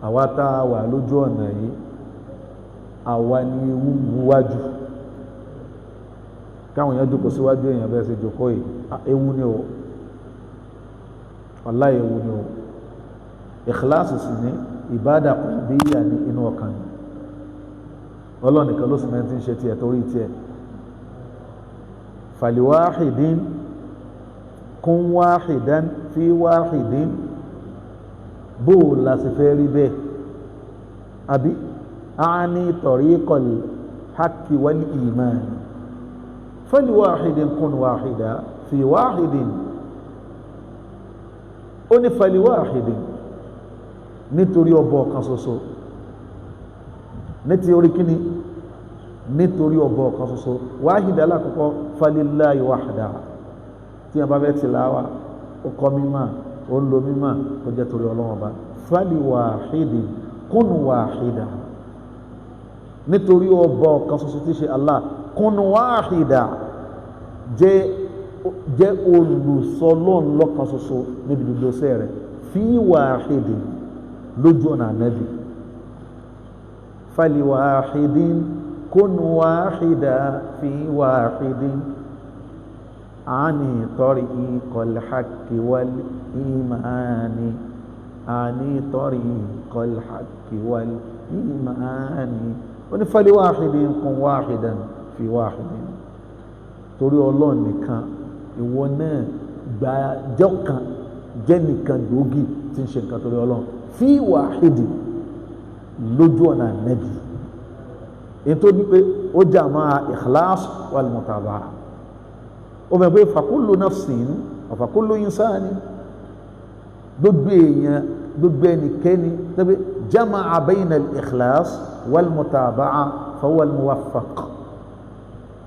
àwa tá a wà lójú ọ̀nà yìí àwa ni ewu wájú káwọn èèyàn jókòó síwájú èèyàn bẹ́ẹ̀ ṣe jókòó yìí ewu ni o wàláì ewu ni o ikhlas sì ní ìbádà qalbiyya ní inú ọkàn ni ọlọ́run nìkan ló sì mẹ́rin tí ń ṣe tiẹ̀ torí tiẹ̀ faliwahidin kún wahidan fi wahidin bó la sì fẹ́ rí bẹ́ẹ̀ àbí aani tariqal haqqi wal iman faliwahidin kún wahida fi wahidin ó ní faliwahidin nítorí ọba ọ̀kan ṣoṣo nítorí kíni nítorí ọba ọ̀kan ṣoṣo wáhìdá alákọ̀ọ́kọ́ falillahi wahda tí a bá fẹ́ tìláwà ó kọ́ mímọ́ ó ń lo mímọ́ ó jẹ́ torí ọlọ́run ọba fali wahidi kún wahida nítorí ọba ọ̀kan ṣoṣo tí ṣe Allah kún wahida jẹ́ olùsọlọ́n lọ́kan ṣoṣo níbi gbogbo sẹ́rẹ̀ fi wahidi lójú ọ̀nà ànábì فلواحد كن واحدا في واحد عن طريق الحق والإيمان عن طريق الحق والإيمان فلواحد كن واحدا في واحد torí ọlọ́run nìkan ìwọ náà gba jọ́kan jẹ́ nìkan gbòógì tí ń ṣe nǹkan torí ọlọ́run fi wàhídì lójú ọ̀nà nẹ́bí ètò ní pé ó jà máa ikhlas wal mutaba'a ó mẹ́ pé fakullu nafsin wa fakullu insani gbogbo èèyàn gbogbo ẹnikẹ́ni tẹ́bí jama'a bayna al-ikhlas wal mutaba'a fahuwa al-muwaffaq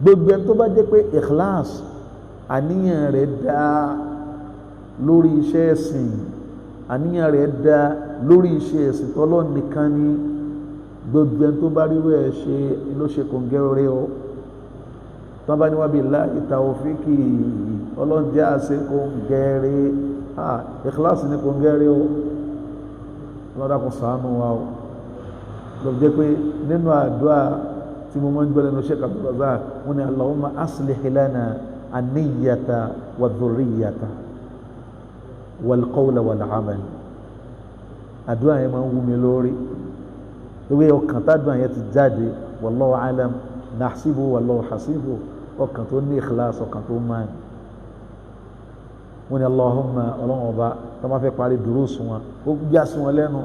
gbogbo ẹni tó bá jẹ́ pé ikhlas àníyàn rẹ̀ dá lórí iṣẹ́ ẹ̀sìn àníyàn rẹ̀ dá lórí iṣẹ́ ẹ̀sìn tọ́lọ́ nìkan ní gbogbo ẹni tó bá rí rẹ̀ ṣe ló ṣe kòǹgẹ́ rẹ̀ o tán bá ní wa billahi tawfiki ọlọ́njẹ́ àṣẹ kòǹgẹ́ rẹ̀ ìkíláàsì ní kòǹgẹ́ rẹ̀ o ọlọ́dàkùn ṣàánú wa o lọ jẹ́ pé nínú àdúrà tí mo máa ń gbọ́ lẹ́nu Sheikh Abdul Razak wọn ni Allahumma aslih lana an-niyyata wad-dhurriyyata wal-qawla wal-amal àdúrà yẹn máa ń wú mi lórí ìwé ọkàn tádùn yẹn ti jáde wallahu alam nahsibu wallahu hasibu ọkàn tó ní ikhlas ọkàn tó máa ń wọn ni Allahumma ọlọ́run ọba tó máa fẹ́ parí dùrúsù wọn ó gbá sí wọn lẹ́nu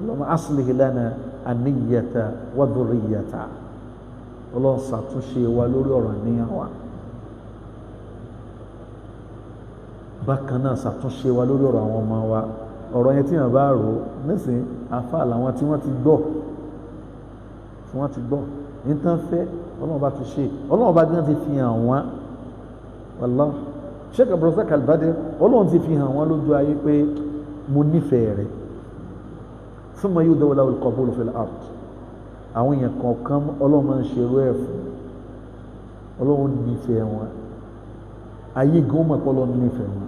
Allahumma aslih lana an-niyyata wad-dhurriyyata ọlọ́run ṣàtúnṣe wa lórí ọ̀rọ̀ níyàn wa bákan náà ṣàtúnṣe wa lórí ọ̀rọ̀ àwọn ọmọ wa ọ̀rọ̀ yẹn tí yàn bá rò ó nísìn afá làwọn tí wọ́n ti gbọ́ ní tán fẹ́ ọlọ́run bá ti ṣe ọlọ́run bá gbọ́n ti fi hàn wọ́n wallahi Sheikh Abdul Razak Al-Badr ọlọ́run ti fi hàn wọ́n lójú ayé pé mo nífẹ̀ẹ́ rẹ̀ thumma yudaw lahu al-qabul fil ard àwọn èèyàn kọ̀ọ̀kan ọlọ́run máa ń ṣe irú ẹ̀ fún ọlọ́run nífẹ̀ẹ́ wọn ayé gan mọ̀ pé ọlọ́run nífẹ̀ẹ́ wọn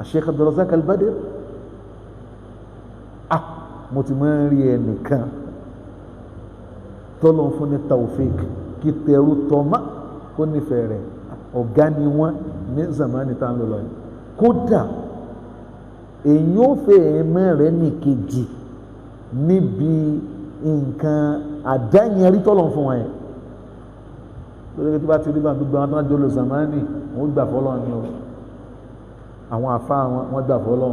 Sheikh Abdul Razak Al-Badr mo ti máa ń rí ẹnìkan tọ́lọ́ fún ní taufik kí tẹrú tọ́mà kó nífẹ̀ẹ́ rẹ̀ ọ̀gá ni wọ́n ní zamani tá ń lò lọ́yìn kódà èyí ó fẹ́ mẹ́rẹ̀ ní kejì níbi nǹkan àdáyẹrí tọ́lọ́ fún wọn yẹn lórí tí bá ti rí bá gbogbo àwọn tó ń jọlọ zamani wọ́n gbà fọ́lọ́ ni o àwọn àfa wọn gbà fọ́lọ́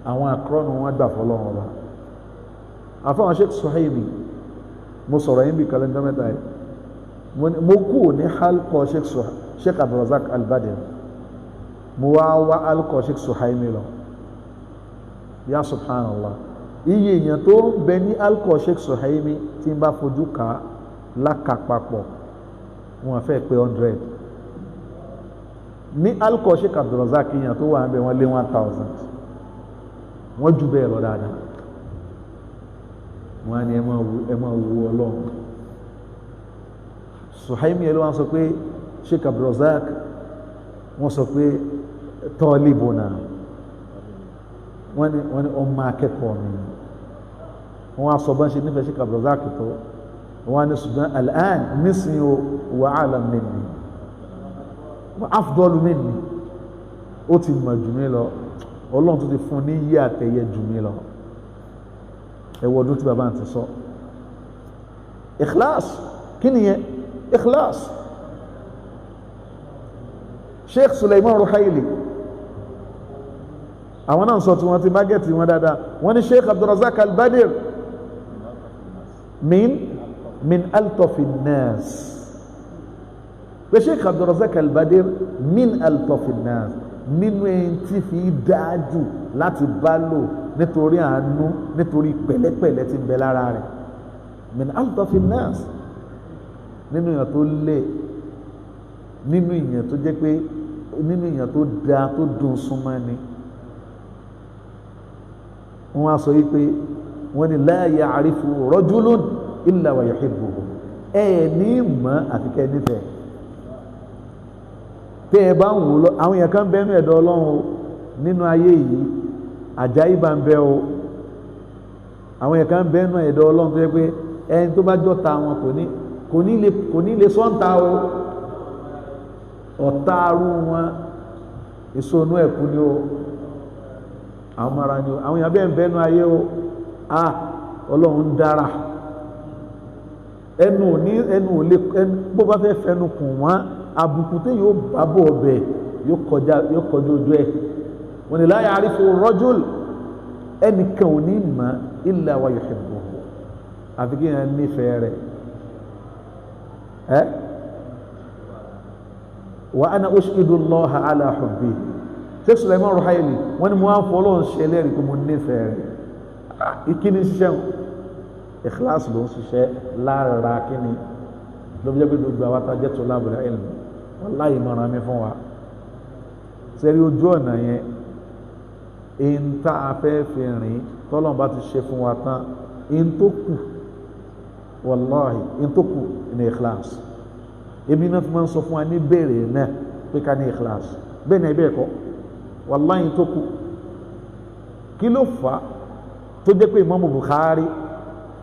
àwọn akọrọnù wọn gbà fọ́lọ́run ọba àfáwọn Sheikh Suhaimi mo sọ̀rọ̀ yín bí kàlẹ́ndà mẹ́ta yìí mo kú ní halkọ Sheikh Abdul Razak Al-Badr mo wá halkọ Sheikh Suhaimi lọ ya subhanallah iye èèyàn tó ń bẹ ní alcohol Sheikh Suhaimi tí ń bá fojú ká lákàpapọ̀ wọn fẹ́ pé 100 ní alcohol Sheikh Abdulrazak èèyàn tó wà ń bẹ wọ́n lé 1000 wọ́n jù bẹ́ẹ̀ lọ dáadáa wọ́n á ní ẹ máa wo ọlọ́run Suhaimi ẹ̀ ló wọ́n sọ pé Sheikh Abdulrazak wọ́n sọ pé tọ́lìbùnà wọ́n ní ọmọ akẹ́kọ̀ọ́ mi wọ́n á sọ bá ń ṣe nífẹ̀ẹ́ Sheikh Abdulrazak tó wọ́n á ní ṣùgbọ́n al'an nísìnyí wa a'lam minni wa afdalu minni ó ti mọ̀ jù mí lọ ọlọ́run tó ti fún ní yí àtẹ̀yẹ jù mí lọ ẹwọ́ ọdún tí bàbá ti sọ ikhlas kí ni yẹn ikhlas Sheikh Suleiman Ruhaili àwọn náà sọ tí wọ́n ti mágẹ̀tì wọn dáadáa wọ́n ní Sheikh Abdulrazak Al-Badir min altofi nas pé Sheikh Abdulrazak Al-Badir min altofi nas nínú ẹni tí fi dáájú láti bá lò nítorí àánú nítorí pẹ̀lẹ́pẹ̀lẹ́ tí ń bẹ lára rẹ̀ min altofi nas nínú èèyàn tó lé nínú èèyàn tó jẹ́ pé nínú èèyàn tó dáa tó dùn súnmọ́ ni wọ́n á sọ yí pé wọ́n ní la ya'rifu rajulun illa wa yuhibbuhu ní mọ́ àfikẹ́ nífẹ̀ẹ́ tẹ́ ẹ bá ń wò lọ àwọn èèyàn kan bẹ́nu ẹ̀dọ̀ ọlọ́run nínú ayé yìí àjáyíbá ń bẹ o àwọn èèyàn kan bẹ́nu ẹ̀dọ̀ ọlọ́run tó yẹ pé ẹni tó bá jọ́ta wọn kò ní lè sọ́ǹta o ọ̀tá arú wọn ìsonú ẹ̀kú ni o àwọn mara ni o àwọn èèyàn bẹ́ẹ̀ bẹ́nu ayé o ọlọ́run dára ẹnu ò lè bó bá fẹ́ fẹnu kùn wọ́n àbùkù tí yóò bá bọ̀ ọbẹ̀ yóò kọjá ojú ẹ̀ wọ́n ni la ya'rifu rajul ẹnìkan ò ní mọ̀ illa wa yuhibbuhu àfi kí yẹn nífẹ̀ẹ́ rẹ̀ wa ana ushidu Allaha ala hubbi Sheikh Suleiman Ruhaili wọ́n ni mo á fọ́lọ́ ṣẹlẹ̀ rí kó mo nífẹ̀ẹ́ rẹ̀ ìkíni ṣiṣẹ́ ikhlas ló ń ṣiṣẹ́ lára kíni ló bí jẹ́ pé gbogbo àwọn tajẹ́ tó lábùrẹ̀ ilm wallahi ìmọ̀ràn mi fún wa sẹ́rí ojú ọ̀nà yẹn in tá a fẹ́ fi rìn tọ́lọ́n bá ti ṣe fún wa tán in tó kù wallahi in tó kù ní ikhlas èmi náà fi máa ń sọ fún wa ní bẹ̀rẹ̀ náà pé ká ní ikhlas bẹ́ẹ̀ náà bẹ́ẹ̀ kọ́ wallahi in tó kù kí ló fà á tó jẹ́ pé Imam Bukhari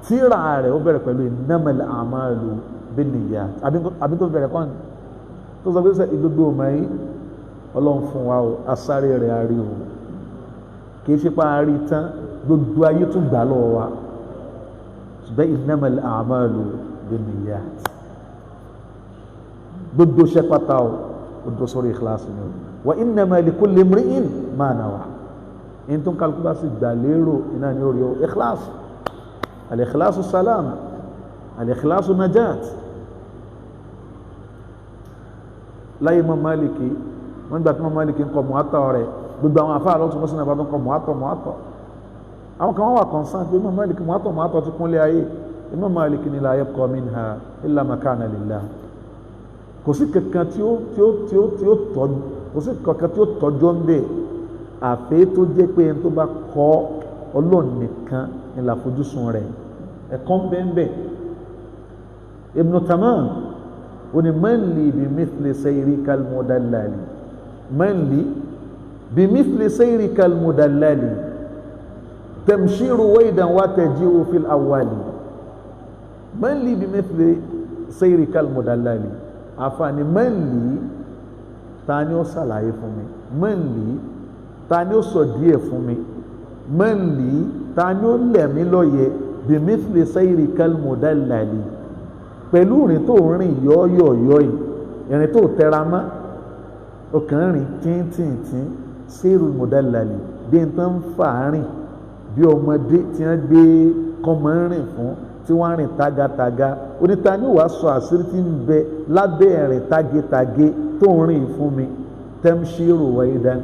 tíra rẹ̀ ó bẹ̀rẹ̀ pẹ̀lú innamal a'malu binniyat àbí tó bẹ̀rẹ̀ kọ́ni tó sọ pé sẹ́ ìgbogbo ọmọ yìí ọlọ́run fún wa o asáré rẹ̀ àrí o kìí ṣe pa àrí tán gbogbo ayé tún gbà lọ́wọ́ wa ṣùgbọ́n innamal a'malu binniyat gbogbo ṣẹ́ pátá o gbogbo sórí ikhlas ni o wa innama likulli imri'in ma nawa in tún kálukú bá sì gbà lérò iná ní orí o ikhlas al-ikhlasu salam al-ikhlasu najat láyé mọ́ Málìkì wọ́n gbà tí mọ́ Málìkì ń kọ Muwatta rẹ̀ gbogbo àwọn afá àlọ́tún mọ́sánà bá tún kọ Muwatta àwọn kan wọ́n wà kọ̀nsán pé mọ́ Málìkì Muwatta ti kúnlé ayé Imam Málìkì ni la yabqa minha illa ma kana lillah kò sí kankan tí ó tọ́jọ́ ń bẹ̀ àfẹ́ tó jẹ́ pé ẹni tó bá kọ́ Ọlọ́run nìkan ni làfojúsùn rẹ̀ ẹ̀kọ́ bẹ́ẹ̀ Ibn Tamam oni man li bimithli sayrika almudallali man li bimithli sayrika almudallali tamshiru waydan wa taji'u fil awwali man li bimithli sayrika almudallali afani man li tani ó ṣàlàyé fún mi man li tani ó sọ díẹ̀ fún mi man li tani ó lẹ̀ mí lóye bimithli sayrika almudallali pẹ̀lú ìrìn tó rìn yọ́yọ̀yọ́ yìí ìrìn tó tẹra mọ́ ọkàn rìn tíntìntín sírù mudallali bí n tán fà rìn bí ọmọdé tí wọ́n gbé kọ́mọ rìn fún tí wọ́n rìn tagataga oníta ní wàá sọ àṣírí tí ń bẹ lábẹ́ ẹ̀rìn tagetage tó ń rìn fún mi tamshiru waydan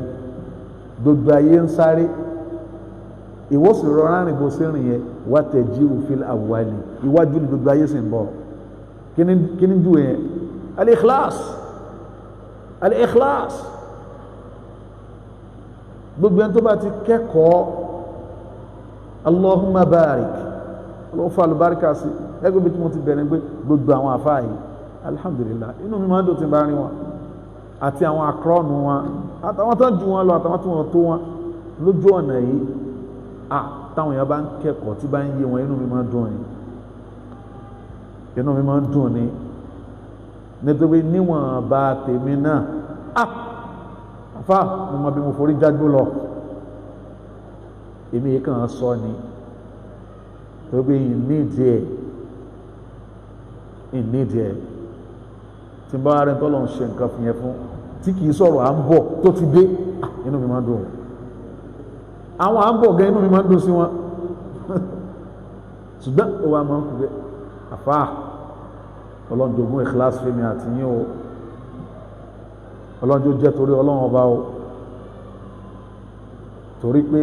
gbogbo ayé ń sáré ìwọ sì rọra rìn bó ṣe rìn yẹn wà tẹ̀jí òfin àwùwálì iwájú ní gbogbo ayé sì ń bọ̀ kí ni ju yẹn al-ikhlas al-ikhlas gbogbo ẹni tó bá ti kẹ́kọ̀ọ́ Allahumma barik ló fa alùbáríkà sí ẹgbẹ́ bí tí mo ti bẹ̀rẹ̀ pé gbogbo àwọn àfáà yìí alhamdulillah inú mi máa ń dùn tí bá rí wọn àti àwọn akọ́ọ̀nù wọn àtàwọn tó ju wọn lọ àtàwọn tó wọn tó wọn lójú ọ̀nà yìí táwọn èèyàn bá ń kẹ́kọ̀ọ́ tí bá ń yé wọn inú mi máa ń dùn ni inú mi máa ń dùn ni nítorí níwọ̀n bá tèmi náà àfá mo mọ bí mo forí jágbó lọ èmi yìí kàn sọ ni torí ìnídìí ẹ̀ tí bá rẹ̀ tọ́lọ̀ ń ṣe nǹkan fún yẹn fún tí kìí sọ̀rọ̀ à ń bọ̀ tó ti dé inú mi máa ń dùn àwọn à ń bọ̀ gan inú mi máa ń dùn sí wọn ṣùgbọ́n ó wà máa ń kú pé àfá ọlọ́njogún ikhlas fèmí àti yín o ọlọ́njọ́ jẹ́ torí ọlọ́run ọba o torí pé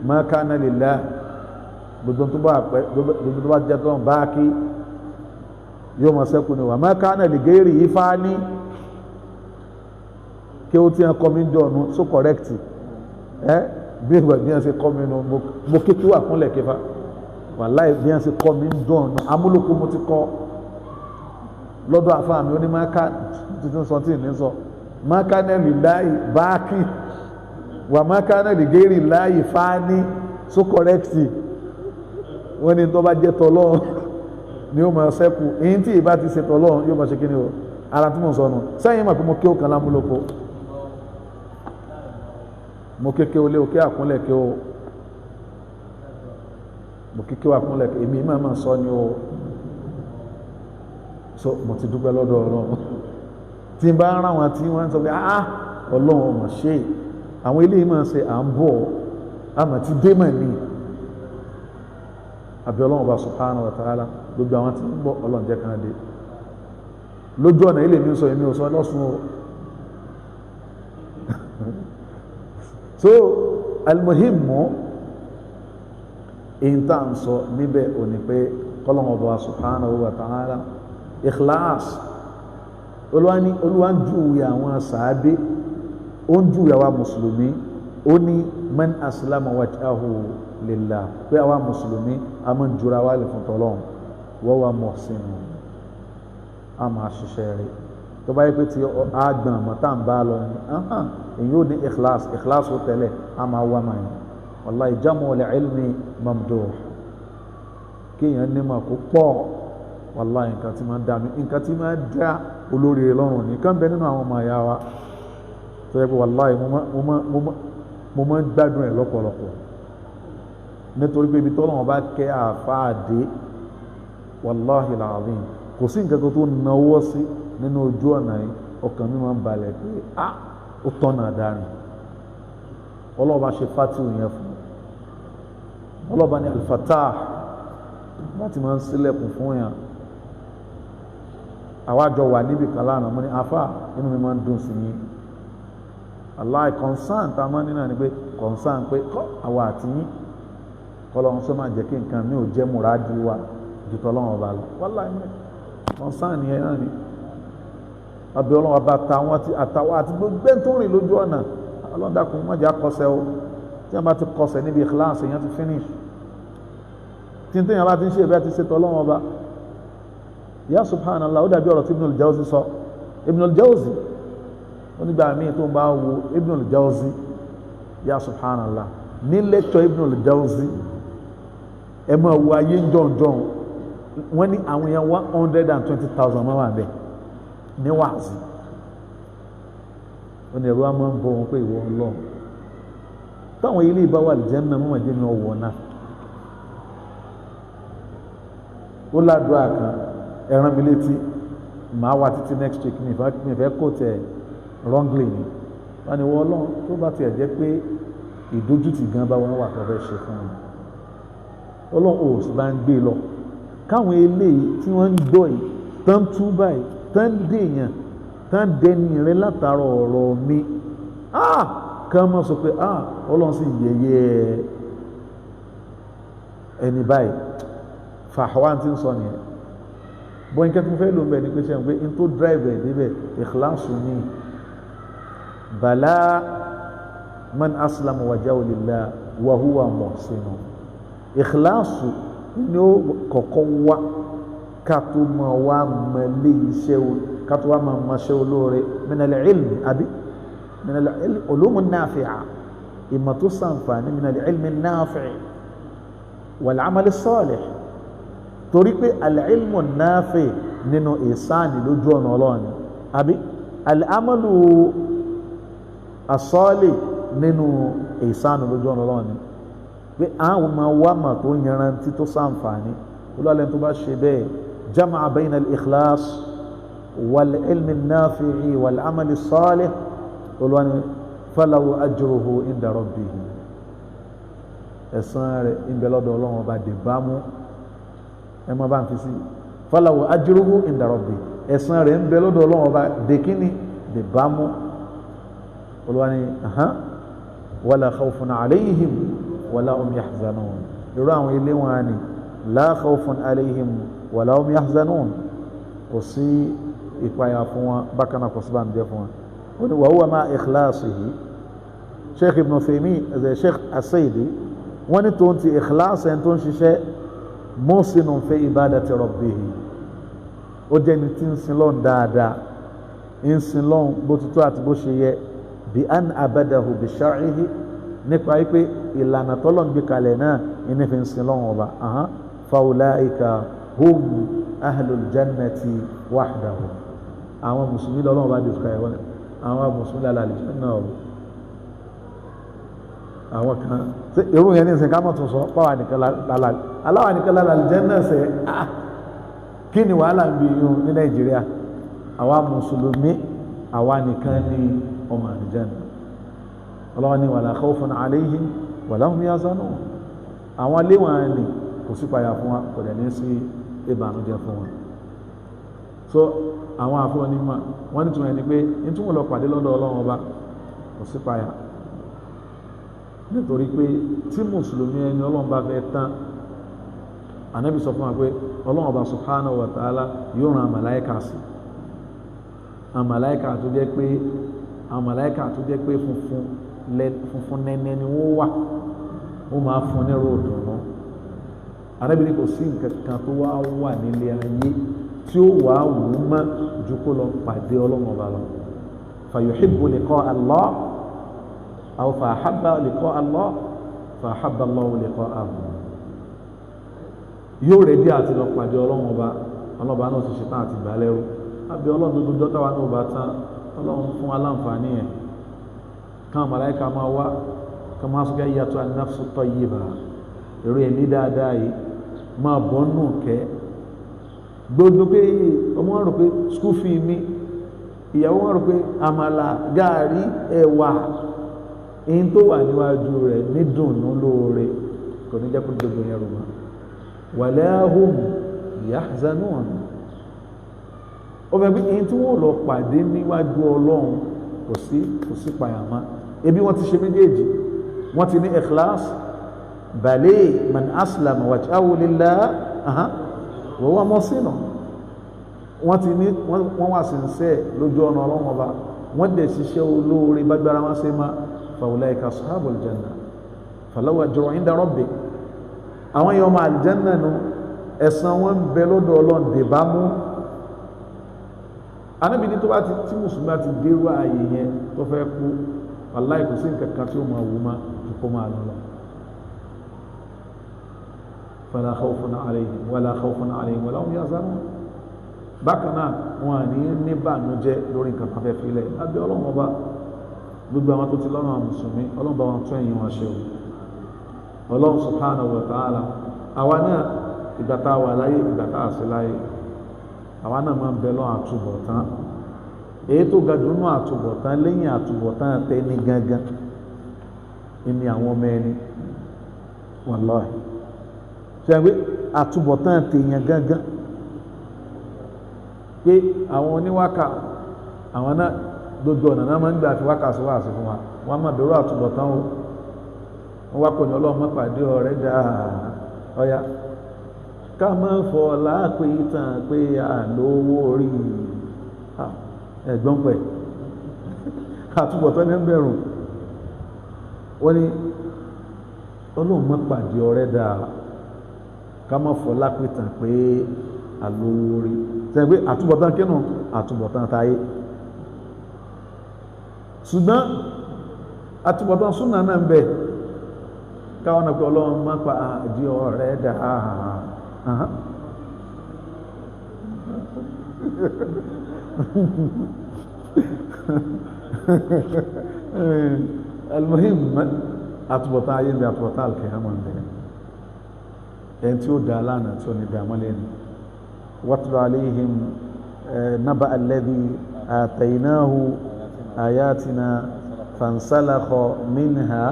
ma kana lillah gbogbo tó bá jẹ́ tó ń bá kí yóò máa sẹ́kù ní wà ma kana li ghairi yìí fá ní kí ó tí wọ́n kọ́ mi ń dọ̀nù so correct bí wọ́n ṣe kọ́ mi nù mo kékeré wà kúnlẹ̀ kífà wàláhì bí wọ́n ṣe kọ́ mi ń dọ̀nù amúlòkó mo ti kọ́ lọ́dọ̀ àfáà mi ó ní máa ká tuntun sọ tí ì ní sọ ma kana lillahi bá kí wà ma kana li ghairi llahi fá ní so correct wọ́n ní tó bá jẹ́ tọ́lọ́ ni ó máa sẹ́kù èyí tí ìbá ti ṣe tọ́lọ́ yóò máa ṣe kí ni o ara tí mo sọ nù sẹ́yìn mà pé mo kí ó kan lámúlòpọ̀ mo kéke olé òkè àkúnlẹ̀ kí o mo kéke àkúnlẹ̀ kí èmi máa sọ ni o so mo ti dúpẹ́ lọ́dọ̀ Ọlọ́run tí n bá ń ráwọn tí wọ́n ń sọ pé Ọlọ́run ọmọ ṣe àwọn eléyìí máa ṣe à ń bọ̀ àmọ́ ti dé mà ní àbí Ọlọ́run ọba subhanahu wa ta'ala gbogbo àwọn tí ń bọ̀ Ọlọ́run jẹ́ kan dé lójú ọ̀nà ilé mi sọ èmi ò sọ lọ́sùn o so almuhimmu in tá ń sọ níbẹ̀ ò ní pé Ọlọ́run ọba subhanahu wa ta'ala ikhlas olúwa ń júwe àwọn sàábé ó ń júwe àwa mùsùlùmí ó ní man aslama wajhahu lillah pé àwa mùsùlùmí a máa ń jura wá lè fún tọ́lọ́run wa huwa muhsin a máa ṣiṣẹ́ rẹ̀ tó bá yẹ pé tí àgbọ̀n mọ̀tá ń bá lọ ní èyí ò ní ikhlas ó tẹ́lẹ̀ a máa wá máa yẹn wallahi jam'ul ilmi mamduh kéèyàn nímọ̀ kó pọ̀ wallahi nǹkan tí máa dá olórí lọ́rùn ní kán bẹ nínú àwọn ọmọ àyà wa tó yẹ pé wallahi mo máa ń gbádùn ẹ̀ lọ́pọ̀lọpọ̀ nítorí pé ibi tọ́lọ́wọ́n bá kẹ́ àfáàdé wallahi alazim kò sí nǹkan tó náwó sí nínú ojú ọ̀nà yìí ọkàn mi máa ń balẹ̀ pé ó tọ́nà dárin ọlọ́ọ̀bá ṣe fátìwù yẹn fún ọlọ́ọ̀bá ní al-Fattah láti máa ń sílẹ̀kùn fún yàn àwájọ wà níbi kan lánàá mo ní afá inú mi máa ń dùn sí yín aláì concern tá a máa ń nínú ni pé concern pé àwa àti yín kọlọ́run sọ máa jẹ́ kí nǹkan mi ò jẹ́ múradì wa ju tọ́lọ́run ọba lọ wallahi concern yẹn náà ni abẹ́ ọlọ́run ọba àtàwọn àti gbogbo ẹni tó ń rìn lójú ọ̀nà ọlọ́dàkùn má jẹ́ àkọsẹ̀ o tí wọ́n bá ti kọsẹ̀ níbi ikhlas èèyàn ti finish tí n tẹ́yàn bá ti ń ṣe ìbẹ́ ti ṣe tọ́lọ́run ọba ya subhanallah ó dàbí ọ̀rọ̀ tí Ibn al-Jawzi sọ Ibn al-Jawzi onígbà míì tó ń bá wo Ibn al-Jawzi ya subhanallah ní lẹ́tọ̀ Ibn al-Jawzi ẹ máa wo ayé jọ̀njọ̀n wọ́n ní àwọn èèyàn 120,000 máa wà bẹ́ẹ̀ ní wàásì ó ní ẹ̀rọ wa máa ń bọ̀ wọn pé ìwọ Ọlọ́run táwọn ilé ìbáwá àlùjánnà mọ́mọ́ jẹ́ mi ọ̀wọ́ náà ó ládùúgbò kan ẹran mi létí màá wá títí next week mi fẹ́ kó tẹ̀ wrongly ni wọ́n ní wọ́n Ọlọ́run tó bá tiẹ̀ jẹ́ pé ìdójútì gan bá wọn wà tó fẹ́ ṣe fún mi Ọlọ́run ò sì bá ń gbé lọ káwọn eléyìí tí wọ́n ń gbọ́ yìí tán tú báyìí tán dèèyàn tán dẹni rẹ látara ọ̀rọ̀ mi kàn mọ́ sọ pé Ọlọ́run sì yẹ̀yẹ́ ẹni báyìí fàhwan tí ń sọ nìyẹn bọ́n kẹ́ tó fẹ́ ló ń bẹ̀ ní pé ṣe ń pé in tó drive ẹ̀ débẹ̀ ikhlasu ní bala man aslama wajhahu lillah wa huwa muhsin ikhlasu ní ó kọ̀kọ́ wá kátó ma wá mẹ́lé iṣẹ́ kátó wá ma ṣe olóore min al-ilm àbí min al-ulum an-nafi'a ìmọ̀ tó sàǹfààní min al-ilm an-nafi' wal-amal as-salih torí pé al-ilmu an-nafi' nínú ìsáàni lójú ọ̀nà ọlọ́ọ̀ni àbí al-amalu as-salih nínú ìsáàni lójú ọ̀nà ọlọ́ọ̀ni pé àwọn ọmọ wa mà tó yanrantí tó sàǹfààní olóòlẹ̀ tó bá ṣe bẹ́ẹ̀ jama'a bayna al-ikhlas wal-ilmi an-nafi'i wal-amali as-salih olóòlẹ̀ falahu ajruhu inda rabbihi ẹ̀san rẹ̀ ń bẹ lọ́dọ̀ Ọlọ́run ọba dè bá mú ẹ má bá ń fi sí falahu ajruhu inda rabbihi ẹ̀san rẹ̀ ń bẹ lọ́dọ̀ Ọlọ́run ọba dè kíni dè bá mú olóòlẹ̀ wala khawfun alayhim wala hum yahzanun irú àwọn ilé wọn ni la khawfun alayhim wala hum yahzanun kò sí ìpayà fún wọn bákan náà kò sí bànújẹ́ fún wọn ó ní wa huwa ma ikhlasihi sheikh ibn Uthaymeen sheikh as-Saidi wọ́n ní tó ń ti ikhlas ẹni tó ń ṣiṣẹ́ muhsinun fi ibadati rabbihi ó jẹ́ ní tí ń sin lọ́n dáadáa ń sin lọ́n bó ti tó àti bó ṣe yẹ bi an abadahu bi shar'ihi nípa wípé ìlànà tọ́lọ̀ ń gbé kalẹ̀ náà ní fi ń sin lọ́wọ́ ọba faulaika hum ahlul jannati wahdahu àwọn mùsùlùmí lọ́wọ́ ọba dìkọ̀ ẹ̀wọ́n àwọn mùsùlùmí lálẹ́ náà àwọn kan irú yẹn ní ìsìn ká mọ̀ tún sọ pàwọ́ nìkan lálẹ́ jẹ́nà sẹ́ kí ni wàhálà ń bí yún ní Nàìjíríà àwa mùsùlùmí àwa nìkan ní ọmọ àlùjánnà ọlọ́wọ́ ni wala khawfun alayhim wala hum yahzanun àwọn aléwọ̀n ni kò sí payà fún wa kò dẹ̀ ní sí ìbànújẹ́ fún wọn so àwọn àfihàn onímọ̀ wọ́n ní túnmọ̀ ẹni pé ní túnmọ̀ lọ pàdé lọ́dọ̀ Ọlọ́run ọba kò sí payà nítorí pé tí mùsùlùmí ẹni Ọlọ́run bá fẹ́ tán Ànábì sọ fún wa pé Ọlọ́run ọba subhanahu wa ta'ala yóò ran àmàláíkà sí àmàláíkà tó jẹ́ pé funfun nẹ́nẹ́ ni wọ́n wà wọ́n máa fún ní ròdù náà arábìnrin kò sí nǹkan kan tó wà nílé ayé tí ó wà wù ú mọ́ ju kó lọ pàdé Ọlọ́run ọba lọ fa yuhibbu liqa Allah aw fa ahabba liqa Allah fa ahabba Allahu liqa'ahu yóò rẹ̀ bí àti lọ pàdé Ọlọ́run ọba ọlọ́ba náà ti ṣetán àti ìgbàlẹ́rú àbí Ọlọ́run tó dúdú táwa náà bá tán Ọlọ́run fún aláǹfààní ẹ̀ kan màláíkà máa wá kan máa sọ yàtọ̀ an-nafsu tayyiba èrò ẹ̀mí dáadáa yìí máa bọ́ nù kẹ́ gbogbo pé ọmọ wọn rò pé skul fee mi ìyàwó wọn rò pé àmàlà gààrí ẹ̀wà èyí tó wà níwájú rẹ̀ ní dùnnú lóore kò ní jẹ́ kó gbogbo yẹn rò wọ́n wala hum yahzanun ó fẹ́ pé èyí tí wọ́n lọ pàdé níwájú Ọlọ́run kò sí payàmá ebi wọ́n ti ṣe méjèèjì wọ́n ti ní ikhlas bale man aslama wajhahu lillah wa huwa muhsin wọ́n ti ní wọ́n wà sincere lójú ọ̀nà Ọlọ́run ọba wọ́n dẹ̀ ṣiṣẹ́ olóore bágbára wọn ṣe máa fa ulaika ashabul janna falahu ajrun inda rabbi àwọn yẹn ọmọ àlìjẹ́nà nu ẹ̀san wọn bẹ lọ́dọ̀ Ọlọ́run dè bá mú Ànábì ní tó bá tí mùsùlùmí bá ti dérú ààyè yẹn tó fẹ́ kú wàláhì kò sí nǹkan kan tí ó máa wù má kó máa lọ fala khawfun alayhim wala khawfun alayhim wala hum yahzanun bákan náà wọn à ní níbànújẹ́ lórí nǹkan kan fẹ́ filẹ̀ lábẹ́ Ọlọ́run ọba gbogbo àwọn tó ti lọ́nà mùsùlùmí Ọlọ́run bá wọn tún ẹ̀yìn wọn ṣe o Ọlọ́run subhanahu wa ta'ala àwa náà ìgbà tá a wà láyé ìgbà tá a sí láyé àwa náà máa ń bẹ lọ́wọ́ àtúbọ̀tán èyí tó ga dùnú àtúbọ̀tán lẹ́yìn àtúbọ̀tán tẹni gangan ní àwọn ọmọ ẹni wallahi ṣe pé àtúbọ̀tán tèèyàn gangan pé àwọn oníwákà àwọn náà gbogbo ọ̀nà náà máa ń gbà fi wákà sí wáàsí fún wa wọ́n máa bẹ̀rù àtúbọ̀tán o wọ́n wá kò ní Ọlọ́run má pàdé ọ̀rẹ́ dáa ọ̀yà ká má fọ́ lápé tàn pé àlówó orí ẹ̀gbọ́n pẹ̀ àtúbọ̀tán ní bẹ̀rù wọ́n ní ọlọ́run má pàdé ọ̀rẹ́ dáa ká má fọ́ lápé tàn pé àlówó orí sẹ́yìn pé àtúbọ̀tán kínú àtúbọ̀tán táyé ṣùgbọ́n àtúbọ̀tán súnà náà ń bẹ káwọn náà pé ọlọ́run má pàdé ọ̀rẹ́ dáa المهم àtúbọ̀tán ayé bí àtúbọ̀tán alkiyama ń bẹ̀rẹ̀ ẹni tí ó dá lánà tí ó ní dámọ́lẹ̀ ni watlu alayhim naba alladhi ataynahu ayatina fansalakha minha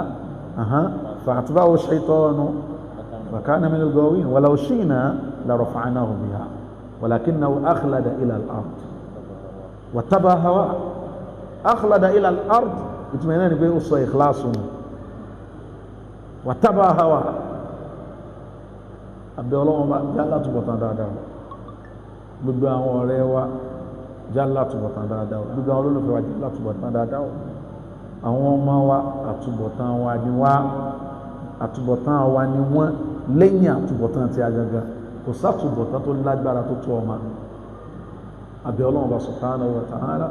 fa'atba'ahu ash-shaytanu wa kana min al-ghawin walaw shi'na larafa'nahu biha walakinahu akhlada ila al-ard wattaba'a hawa akhlada ila al-ard ìtumọ̀ náà ni pé ó sọ ìkìláàsù nù wàtábà hawa àbẹ̀ ọlọ́wọ́n bá já látúbọ̀tán dáadáa gbogbo àwọn ọ̀rẹ́ wa já látúbọ̀tán dáadáa gbogbo àwọn olólùfẹ́ wa já látúbọ̀tán dáadáa àwọn ọmọ wa àtúbọ̀tán wa ni wá àtúbọ̀tán wa ni wọ́n lẹ́yìn àtúbọ̀tán ti agaga kò sátúbọ̀tán tó lágbára tó tó ọmọ àbẹ̀ ọlọ́wọ́n bá subhanahu wa ta'ala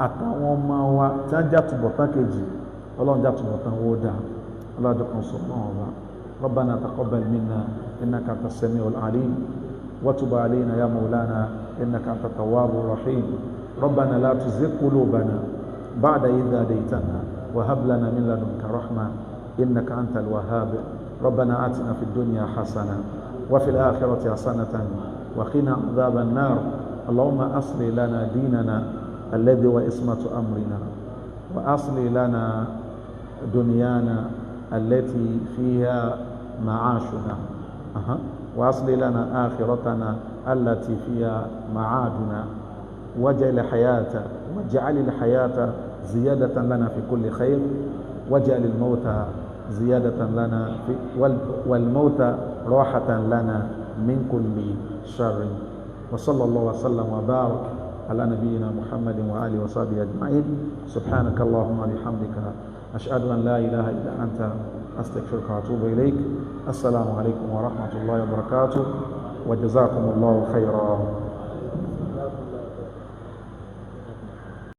àtàwọn ọmọ wa tí wọ́n já túbọ̀tán kejì ọlọ́run já túbọ̀tán wó dáa ọlọ́dún kan sọ fún ọba rabbana taqabbal minna innaka anta as-sami'ul 'alim wa tub 'alayna ya mawlana innaka anta at-tawwabur rahim rabbana la tuzigh qulubana ba'da idh hadaytana wa hab lana min ladunka rahma innaka antal wahhab rabbana atina fid dunya hasana wa fil akhirati hasanatan wa qina adhaban nar allahumma aslih lana dinana الذي هو عصمة أمرنا وأصلح لنا دنيانا التي فيها معاشنا وأصلح لنا آخرتنا التي فيها معادنا واجعل الحياة زيادة لنا في كل خير واجعل الموت زيادة لنا والموت راحة لنا من كل شر وصلى الله وسلم وبارك على نبينا محمد وآله وصحبه أجمعين سبحانك اللهم وبحمدك أشهد أن لا إله إلا أنت أستغفرك وأتوب إليك السلام عليكم ورحمة الله وبركاته وجزاكم الله خيرا